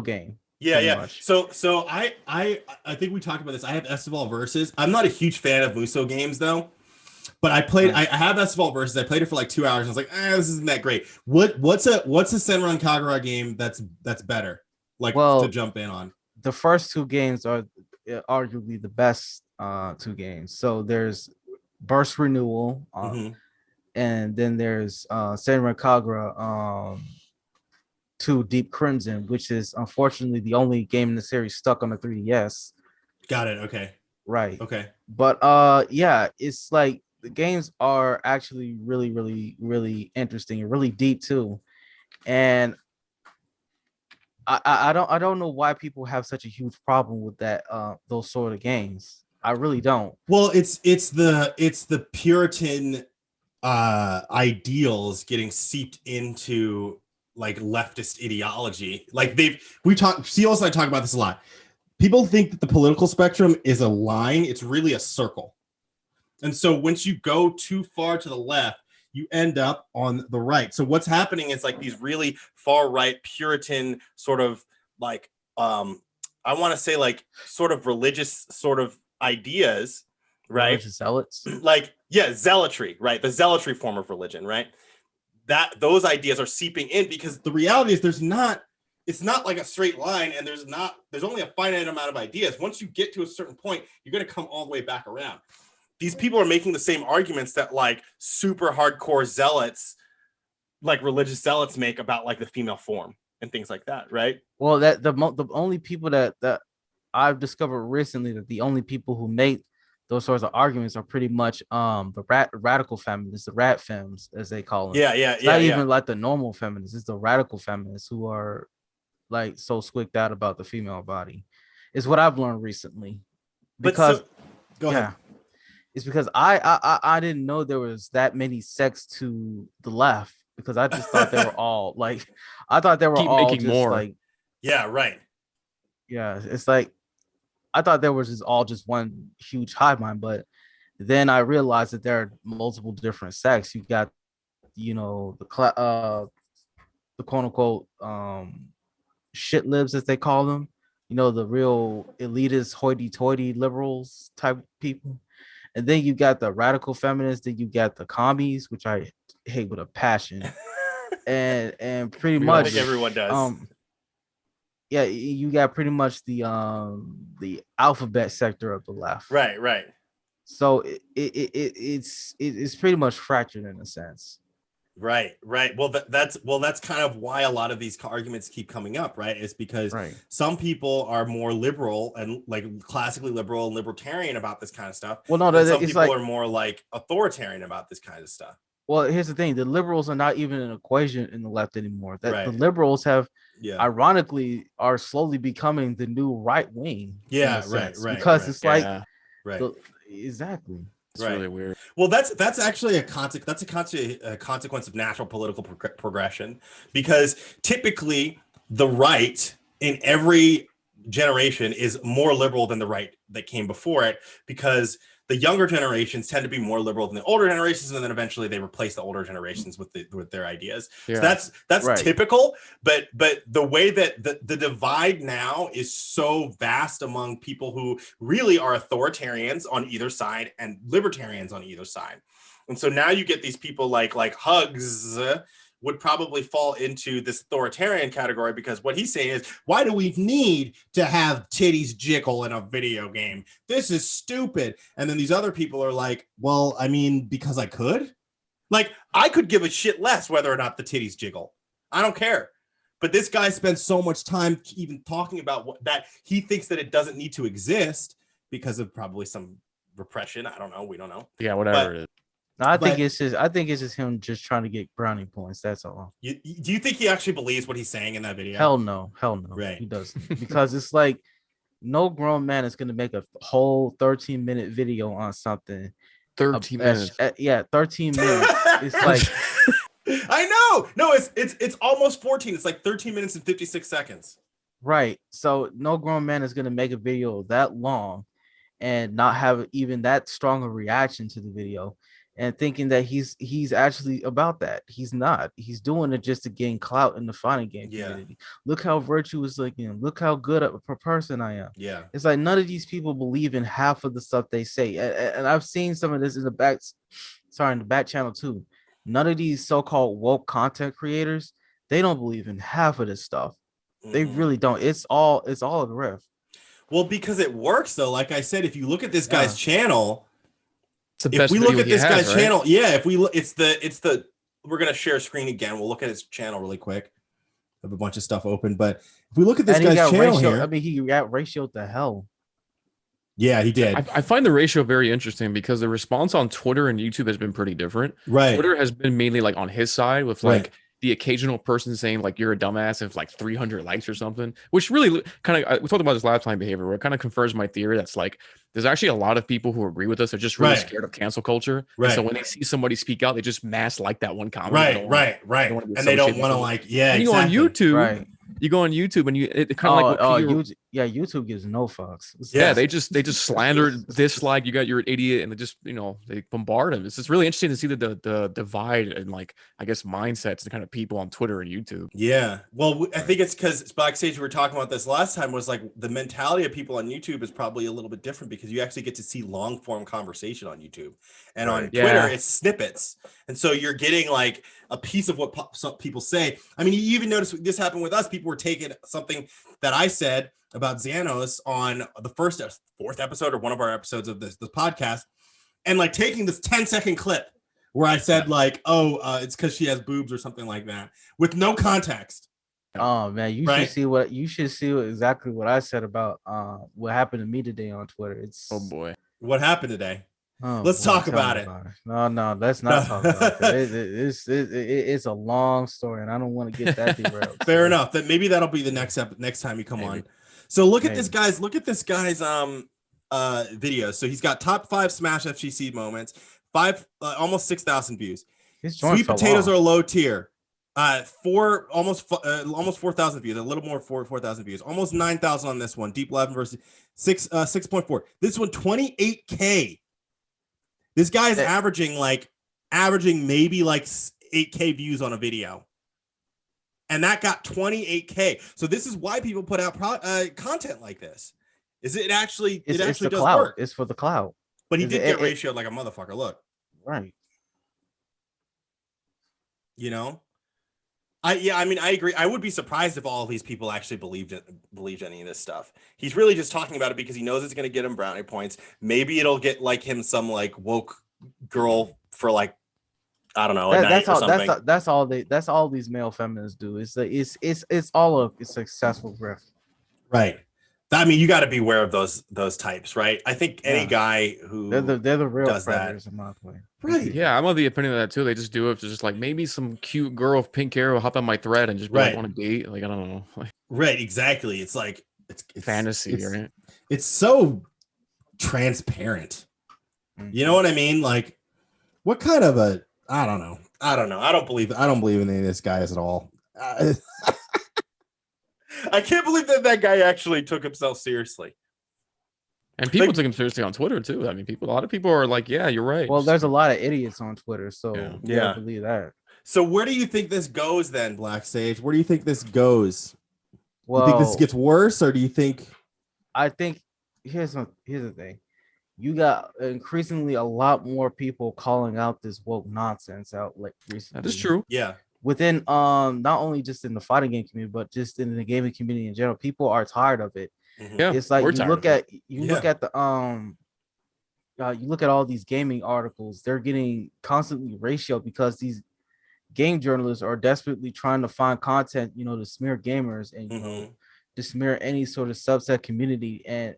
game. Yeah. Much. So I think we talked about this. I have Estival Versus. I'm not a huge fan of Muso games though, But I played. I have Asphalt Versus. I played it for like 2 hours. And I was like, this isn't that great. What's a Senran Kagura game that's better? Like to jump in on. The first two games are arguably the best 2 games. So there's Burst Renewal, and then there's Senran Kagura 2 Deep Crimson, which is unfortunately the only game in the series stuck on the 3DS. Got it. Okay. Right. Okay. But yeah, it's like the games are actually really, really, really interesting and really deep too. And I don't know why people have such a huge problem with that those sort of games. I really don't. Well, it's the Puritan ideals getting seeped into like leftist ideology. Like Seals and I talk about this a lot. People think that the political spectrum is a line. It's really a circle. And so once you go too far to the left, you end up on the right. So what's happening is like these really far right Puritan sort of like, I want to say like sort of religious sort of ideas, right? Religious zealots. Like, yeah, zealotry, right? The zealotry form of religion, right? That those ideas are seeping in because the reality is it's not like a straight line and there's only a finite amount of ideas. Once you get to a certain point, you're going to come all the way back around. These people are making the same arguments that like super hardcore zealots, like religious zealots make about like the female form and things like that, right? Well, that the only people that I've discovered recently that the only people who make those sorts of arguments are pretty much the radical feminists, the rat femmes as they call them. It's not even like the normal feminists, it's the radical feminists who are like so squicked out about the female body. Is what I've learned recently. Because go ahead. It's because I didn't know there was that many sects to the left because I just thought they were all like making just more. like Right. Yeah, it's like I thought there was just one huge hive mind, but then I realized that there are multiple different sects. You got, the quote unquote shit libs as they call them, the real elitist hoity-toity liberals type people. And then you got the radical feminists, then you got the commies, which I hate with a passion. and pretty much I think everyone does. Yeah, you got pretty much the alphabet sector of the left. Right. So it's pretty much fractured in a sense. Right. Well, that's kind of why a lot of these arguments keep coming up, right? It's because some people are more liberal and like classically liberal and libertarian about this kind of stuff. Well, no, some people are more like authoritarian about this kind of stuff. Well, here's the thing: the liberals are not even an equation in the left anymore. The liberals have, ironically, are slowly becoming the new right wing. Yeah, right. Because it's like, exactly. It's really weird. Well, that's actually a consequence of natural political progression, because typically the right in every generation is more liberal than the right that came before it, because the younger generations tend to be more liberal than the older generations, and then eventually they replace the older generations with their ideas. Yeah. So that's typical, but the way that the divide now is so vast among people who really are authoritarians on either side and libertarians on either side. And so now you get these people like Hugs would probably fall into this authoritarian category, because what he's saying is, why do we need to have titties jiggle in a video game? This is stupid. And then these other people are like, well, I mean, because I could. Like, I could give a shit less whether or not the titties jiggle. I don't care. But this guy spends so much time even talking about that he thinks that it doesn't need to exist because of probably some repression. I don't know. We don't know. Yeah, whatever it is. No, I think it's just him just trying to get brownie points. That's all. Do you think he actually believes what he's saying in that video? Hell no. Right. He doesn't. Because it's like no grown man is going to make a whole 13-minute video on something. 13 minutes. 13 minutes. It's like I know. No, it's almost 14. It's like 13 minutes and 56 seconds. Right. So no grown man is going to make a video that long and not have even that strong a reaction to the video. and thinking that he's actually about that. He's not. He's doing it just to gain clout in the fighting game community. Look how virtuous looking. Look how good of a person I am. Yeah. It's like none of these people believe in half of the stuff they say. And I've seen some of this in the back channel too. None of these so-called woke content creators, they don't believe in half of this stuff. They really don't. It's all a riff. Well, because it works though. Like I said, if you look at this guy's channel, if we look at this guy's channel, if we look, it's the we're gonna share screen again. We'll look at his channel really quick. I have a bunch of stuff open, but if we look at this guy's channel here, I mean, he got ratioed to hell. Yeah, he did. I find the ratio very interesting because the response on Twitter and YouTube has been pretty different. Right. Twitter has been mainly like on his side with like the occasional person saying like you're a dumbass and like 300 likes or something, which really kind of, we talked about this last time behavior where it kind of confirms my theory that's like there's actually a lot of people who agree with us. They're just really scared of cancel culture. Right. So when they see somebody speak out, they just mass like that one comment. Right. And they don't want to like, you go on YouTube. You go on YouTube and it kind of YouTube gives no fucks. Yeah, they just slander, dislike. You got you're an idiot, and they just they bombard him. It's just really interesting to see the divide and like I guess mindsets the kind of people on Twitter and YouTube. Yeah, well, I think it's because BlackSage, we were talking about this last time, was like the mentality of people on YouTube is probably a little bit different because you actually get to see long form conversation on YouTube, and on Twitter it's snippets, and so you're getting like a piece of what some people say. I mean, you even notice this happened with us. People were taking something that I said about Xanos on the fourth episode or one of our episodes of this podcast, and like taking this 10-second clip where I said like, it's because she has boobs or something like that with no context. Oh man, you should see exactly what I said about what happened to me today on Twitter. It's what happened today? Oh, let's talk about it. No, let's not talk about it. It's a long story, and I don't want to get that derailed. Fair enough. That maybe that'll be the next time you come on. So look at this guy's videos. So he's got top 5 Smash FGC moments, almost 6,000 views. Sweet potatoes are a low tier. Almost 4,000 views, a little more 4,000 views, almost 9,000 on this one. Deep 11 versus 6.4. This one 28K. This guy is averaging maybe like 8K views on a video, and that got 28K. So this is why people put out content like this. It actually does work. It's for the clout. But he did get ratioed like a motherfucker. Look, right. I agree. I would be surprised if all of these people actually believed any of this stuff. He's really just talking about it because he knows it's going to get him brownie points. Maybe it'll get like him some like woke girl for like, I don't know. That's all these male feminists do. It's all a successful grift. Right. I mean, you got to be aware of those types, right? I think any guy who they're the real predators that, in my opinion. Right. Yeah, I'm of the opinion of that too. They just do it to just like maybe some cute girl with pink hair will hop on my thread and just be like, want to date. Like I don't know. Right. Exactly. It's like it's fantasy, right? It's so transparent. You know what I mean? Like, what kind of I don't know. I don't believe in any of this guys at all. I can't believe that guy actually took himself seriously. And people took him seriously on Twitter too. I mean, a lot of people are like, yeah, you're right. Well, there's a lot of idiots on Twitter, so I believe that. So where do you think this goes then, BlackSage? Where do you think this goes? Well, you think this gets worse, or do you think? I think here's the thing. You got increasingly a lot more people calling out this woke nonsense out like recently. That is true. Yeah. Within not only just in the fighting game community, but just in the gaming community in general, people are tired of it. Mm-hmm. Yeah, it's like you look at all these gaming articles, they're getting constantly ratioed because these game journalists are desperately trying to find content, to smear gamers and to smear any sort of subset community, and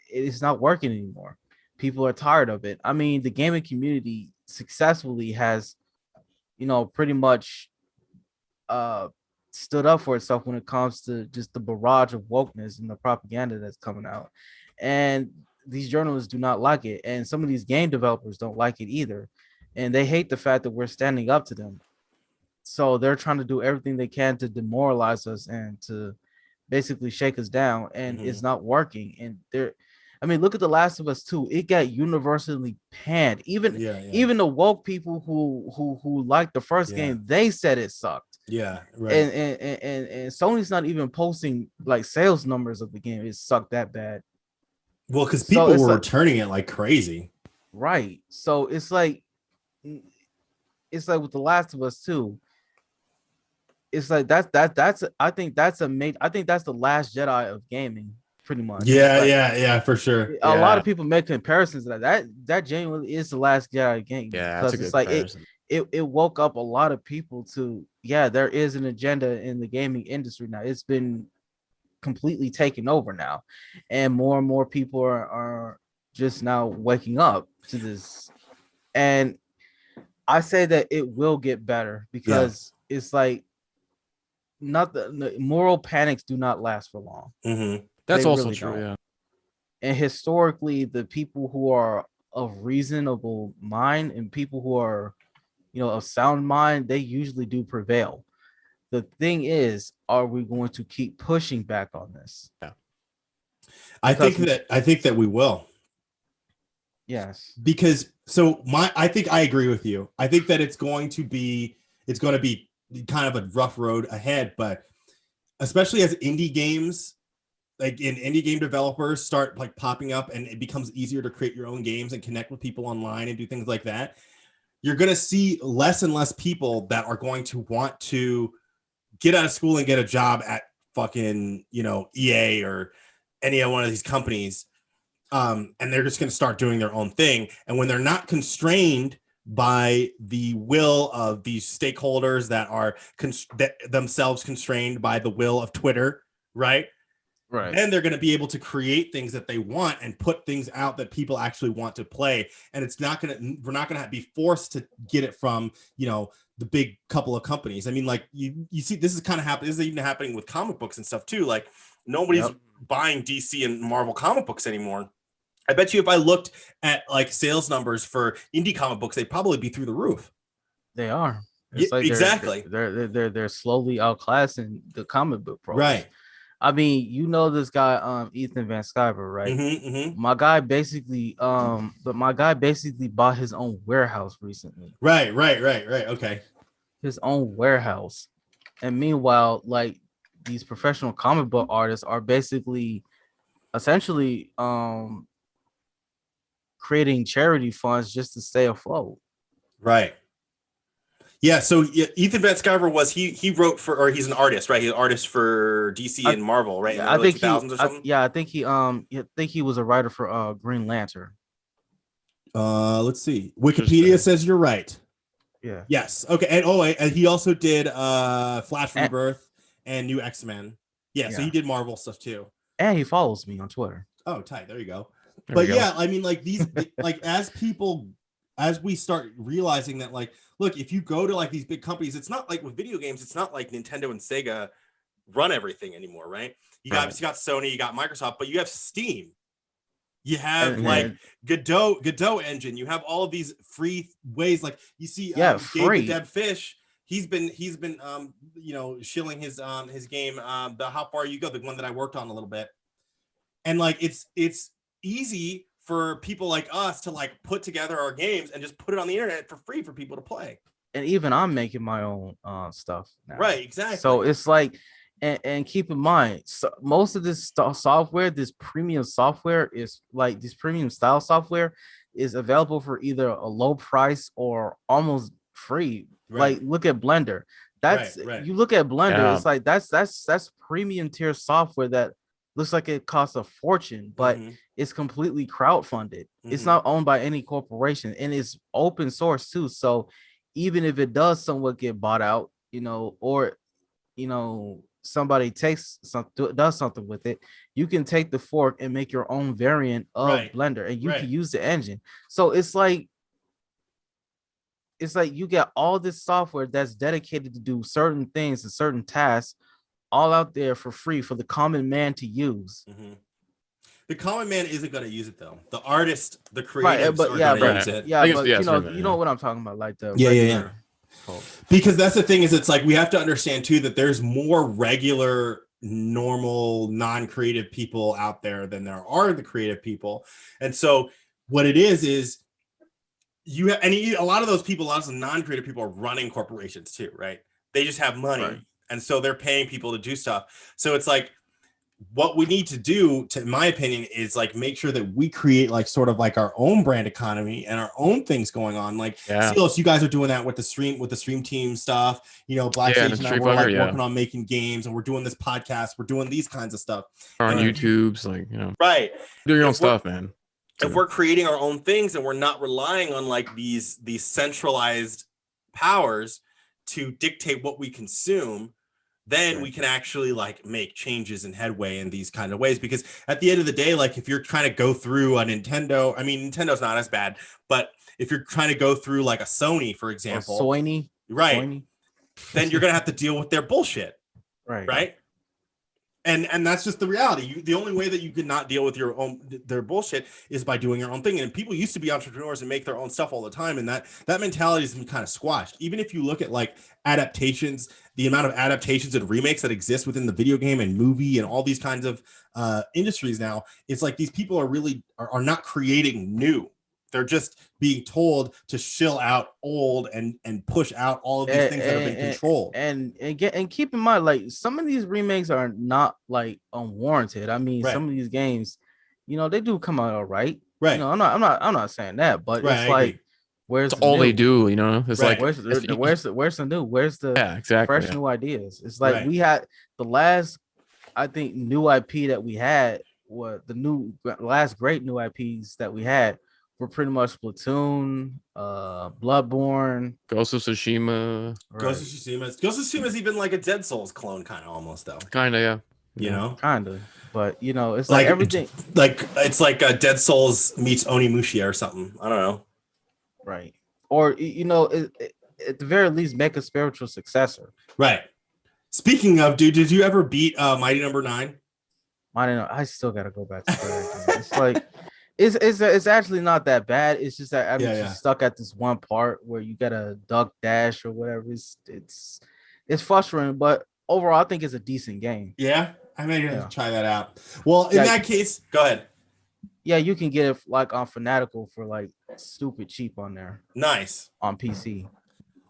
it's not working anymore. People are tired of it. I mean, the gaming community successfully has pretty much stood up for itself when it comes to just the barrage of wokeness and the propaganda that's coming out. And these journalists do not like it. And some of these game developers don't like it either. And they hate the fact that we're standing up to them. So they're trying to do everything they can to demoralize us and to basically shake us down. And it's not working. And I mean, look at The Last of Us 2. It got universally panned. Even the woke people who liked the first game, they said it sucked. Yeah, right. And Sony's not even posting like sales numbers of the game. It sucked that bad. Well, because people were returning it like crazy. Right. So it's like with The Last of Us 2. It's like that's I think that's the Last Jedi of gaming, pretty much. Yeah, for sure. A lot of people make comparisons to that genuinely is the Last Jedi game. Yeah, that's a good it's like comparison. it woke up a lot of people to there is an agenda in the gaming industry now. It's been completely taken over now, and more people are just now waking up to this. And I say that it will get better because it's like the moral panics do not last for long. Mm-hmm. That's also really true. don't. Yeah. And historically, the people who are of reasonable mind and people who are, of sound mind, they usually do prevail. The thing is, are we going to keep pushing back on this? Yeah. I think that we will. Yes. Because I think I agree with you. I think that it's going to be kind of a rough road ahead, but especially as indie games, like indie game developers start like popping up and it becomes easier to create your own games and connect with people online and do things like that, you're going to see less and less people that are going to want to get out of school and get a job at fucking, EA or any one of these companies. And they're just going to start doing their own thing. And when they're not constrained by the will of these stakeholders that are themselves constrained by the will of Twitter, right? Right. Then they're going to be able to create things that they want and put things out that people actually want to play. And we're not going to be forced to get it from, the big couple of companies. I mean, like you see, this is kind of happening. This is even happening with comic books and stuff too. Like nobody's buying DC and Marvel comic books anymore. I bet you if I looked at like sales numbers for indie comic books, they'd probably be through the roof. They are. It's exactly. They're slowly outclassing the comic book pros. Right. I mean, this guy, Ethan Van Sciver, right? Mm-hmm. My guy basically bought his own warehouse recently. Right. Okay. His own warehouse. And meanwhile, like these professional comic book artists are basically essentially creating charity funds just to stay afloat. Right. Yeah, so Ethan Van Sciver he wrote for, or he's an artist, right? He's an artist for DC and Marvel, right? Yeah, I think I think he was a writer for Green Lantern. Let's see. Wikipedia says you're right. Yeah. Yes. Okay. And he also did Flash Rebirth and New X-Men. Yeah, so he did Marvel stuff too. And he follows me on Twitter. Oh, tight. There you go. I mean, like these, like as we start realizing that, like, look, if you go to like these big companies, it's not like with video games, it's not like Nintendo and Sega run everything anymore, right? You obviously got Sony, you got Microsoft, but you have Steam. You have like Godot engine. You have all of these free ways. Like you see, free. Gabe the Dead Fish. He's been shilling his game. The How Far You Go, the one that I worked on a little bit, and like it's easy for people like us to like put together our games and just put it on the internet for free for people to play. And even I'm making my own stuff now. Right, exactly. So it's like, and keep in mind, so most of this software, this premium software is like this premium style software is available for either a low price or almost free. Right. Like look at Blender. That's you look at Blender, it's like that's premium tier software that looks like it costs a fortune, but it's completely crowdfunded. It's not owned by any corporation, and it's open source too. So even if it does somewhat get bought out, or somebody does something with it, you can take the fork and make your own variant of Blender, and you can use the engine. So it's like you get all this software that's dedicated to do certain things and certain tasks all out there for free for the common man to use. The common man isn't going to use it though. The artist, the creators are going to use it. Yeah, but you know what I'm talking about, like the Because that's the thing is, it's like we have to understand too that there's more regular normal non-creative people out there than there are the creative people. And so what it is a lot of those people, a lot of the non-creative people are running corporations too, right? They just have money, right. And so they're paying people to do stuff. So it's like, what we need to do, in my opinion, is like make sure that we create like sort of like our own brand economy and our own things going on. Like, Silos, you guys are doing that with the stream team stuff. You know, BlackSageD and I were like working on making games, and we're doing this podcast. We're doing these kinds of stuff on YouTube's, like, you know, right? Do your own stuff, man. If we're creating our own things and we're not relying on like these centralized powers to dictate what we consume, then we can actually like make changes and headway in these kind of ways. Because at the end of the day, like if you're trying to go through a Nintendo, I mean, Nintendo's not as bad, but if you're trying to go through like a Sony, for example, Sony, right, then you're going to have to deal with their bullshit. Right. And that's just the reality. The only way that you could not deal with their bullshit is by doing your own thing. And people used to be entrepreneurs and make their own stuff all the time. And that mentality has been kind of squashed. Even if you look at like adaptations, the amount of adaptations and remakes that exist within the video game and movie and all these kinds of industries now, it's like these people are really are not creating new. They're just being told to shill out old and push out all of these things that have been controlled. And keep in mind, like some of these remakes are not like unwarranted. I mean, some of these games, you know, they do come out all right. Right. You know, I'm not saying that, but it's like, where's all new? They do, you know? It's like where's the new? Where's the fresh new ideas? It's like we had the last, I think, new IP that we had, what the last great new IPs that we had were pretty much Splatoon, Bloodborne, Ghost of Tsushima. Ghost of Tsushima is even like a Dead Souls clone, kind of almost though. Kind of, yeah. You know, kind of. But you know, it's like everything. Like it's like a Dead Souls meets Onimusha or something. I don't know. Right. Or you know, at the very least, make a spiritual successor. Right. Speaking of, dude, did you ever beat Mighty Number 9? I still gotta go back to that. It's like. It's actually not that bad. It's just that I'm just stuck at this one part where you gotta duck dash or whatever. It's frustrating, but overall, I think it's a decent game. Yeah, I may have to try that out. Well, in that case, go ahead. Yeah, you can get it like on Fanatical for like stupid cheap on there. Nice on PC.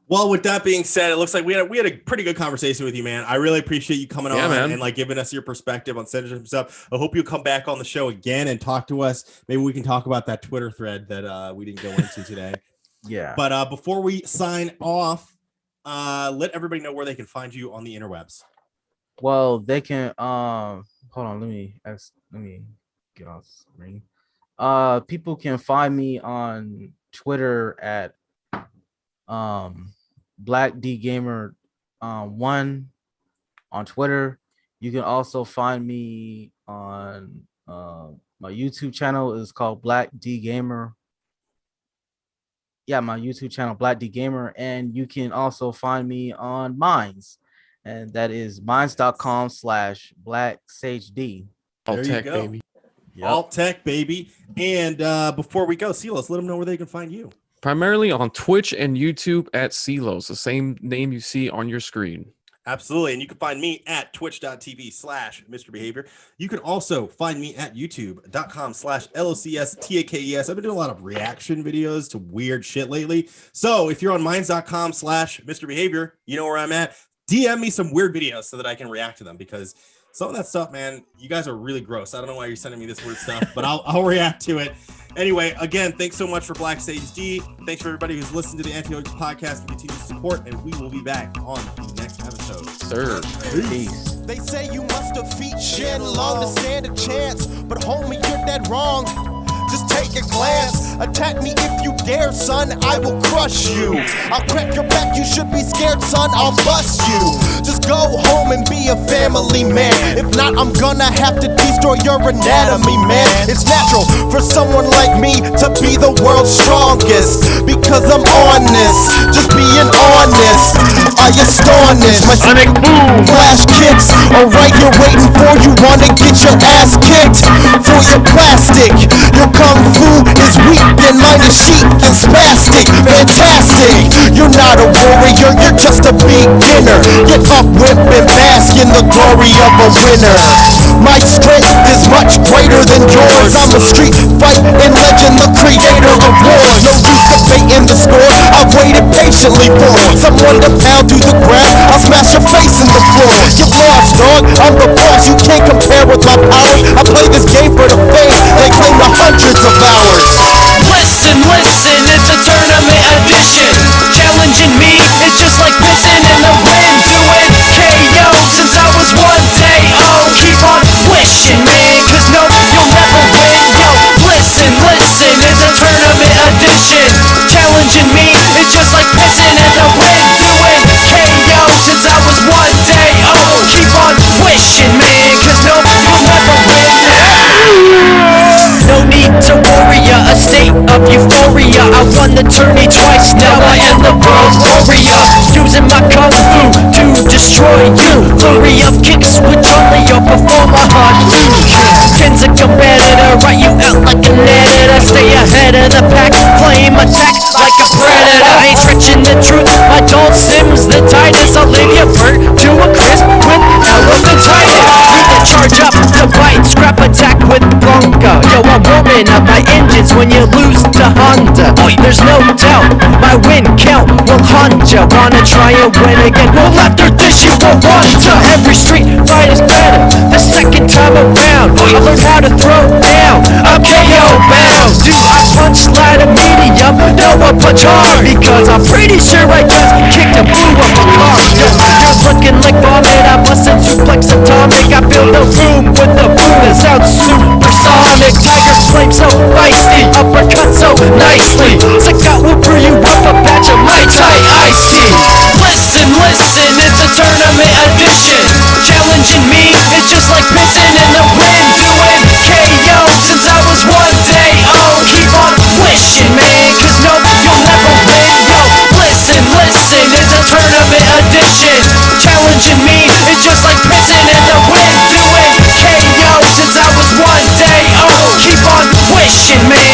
Well, with that being said, it looks like we had a pretty good conversation with you, man. I really appreciate you coming on and like giving us your perspective on censorship stuff. I hope you'll come back on the show again and talk to us. Maybe we can talk about that Twitter thread that we didn't go into today. Yeah. But before we sign off, let everybody know where they can find you on the interwebs. Well, they can hold on, let me get off the screen. People can find me on Twitter at BlackDGamer 1 on Twitter. You can also find me on my YouTube channel is called BlackDGamer. Yeah, my YouTube channel BlackDGamer, and you can also find me on Minds, and that is minds.com/BlackSageD. Alt Tech, baby. Yep. Alt Tech, baby. And before we go, Silos, let them know where they can find you. Primarily on Twitch and YouTube at Silos, the same name you see on your screen. Absolutely. And you can find me at twitch.tv/Mr. Behavior. You can also find me at youtube.com/LOCSTAKES. I've been doing a lot of reaction videos to weird shit lately. So if you're on minds.com/Mr. Behavior, you know where I'm at. DM me some weird videos so that I can react to them, because some of that stuff, man, you guys are really gross. I don't know why you're sending me this weird stuff, but I'll react to it. Anyway, again, thanks so much for BlackSageD. Thanks for everybody who's listened to the Anti-Oki Podcast and continued support, and we will be back on the next episode. Sir. Peace. They say you must defeat shit alone to stand a chance, but homie, you're dead wrong. Just take a glance. Attack me if you dare, son. I will crush you. I'll crack your back. You should be scared, son. I'll bust you. Just go home and be a family man. If not, I'm gonna have to destroy your anatomy, man. It's natural for someone like me to be the world's strongest, because I'm on this. Just being honest. I astonish. My sonic boom flash kicks are right here waiting for you. Wanna get your ass kicked for your plastic. Your kung fu is weak and mine is cheap. looking spastic, fantastic. You're not a warrior, you're just a beginner. Get up, whip, and bask in the glory of a winner. My strength is much greater than yours. I'm a street fighting legend, the creator of wars. No use debating the score, I've waited patiently for someone to pound to the ground. I'll smash your face in the floor. You're lost, dog, I'm the boss. You can't compare with my powers. I play this game for the fame, they claim the hundreds of hours. Listen, listen, it's a tournament edition. Challenging me, it's just like pissing in the wind. Doing KO since I was one day. Oh, keep on wishing, man, cause no, you'll never win. Yo, listen, listen, it's a tournament edition. Challenging me, it's just like pissing in the wind. Doing KO since I was one day. Oh, keep on wishing, man, cause no, you'll never win. No need to worry, a state of euphoria. I won the tourney twice, now I am the world warrior. Using my kung fu to destroy you. Flurry of kicks which only your performer Pin's a competitor, write you out like an editor. Stay ahead of the pack, flame attack like a predator. I ain't stretching the truth, my dull sims the tightest. I'll leave you burnt to a crisp with elephantitis. Need to charge up the bite, scrap attack with Bronco. Yo, I'm warming up my engines when you lose to Honda. There's no doubt my win count will haunt ya. Wanna try and win again? Well, after this you won't want to. Every street fight is better the second time around. I learned how to throw down, I'm KO bound. Do I punch light or medium? No, I punch hard, because I'm pretty sure I just kicked a boo up a car. Yo, you're looking like vomit, I busted suplex atomic. I fill the room with the boom that sounds supersonic. Tiger's flame so feisty, uppercut so nicely. Sick out will brew you up a batch of Mai Tai icy. Listen, listen, it's a tournament edition. Challenging me, it's just like pissing in the wind. Doing KO since I was one day. Oh, keep on wishing, man, cause no, you'll never win. Yo, listen, listen, it's a tournament edition. Challenging me, it's just like pissing in the wind. Doing KO since I was one day. Oh, keep on wishing, man.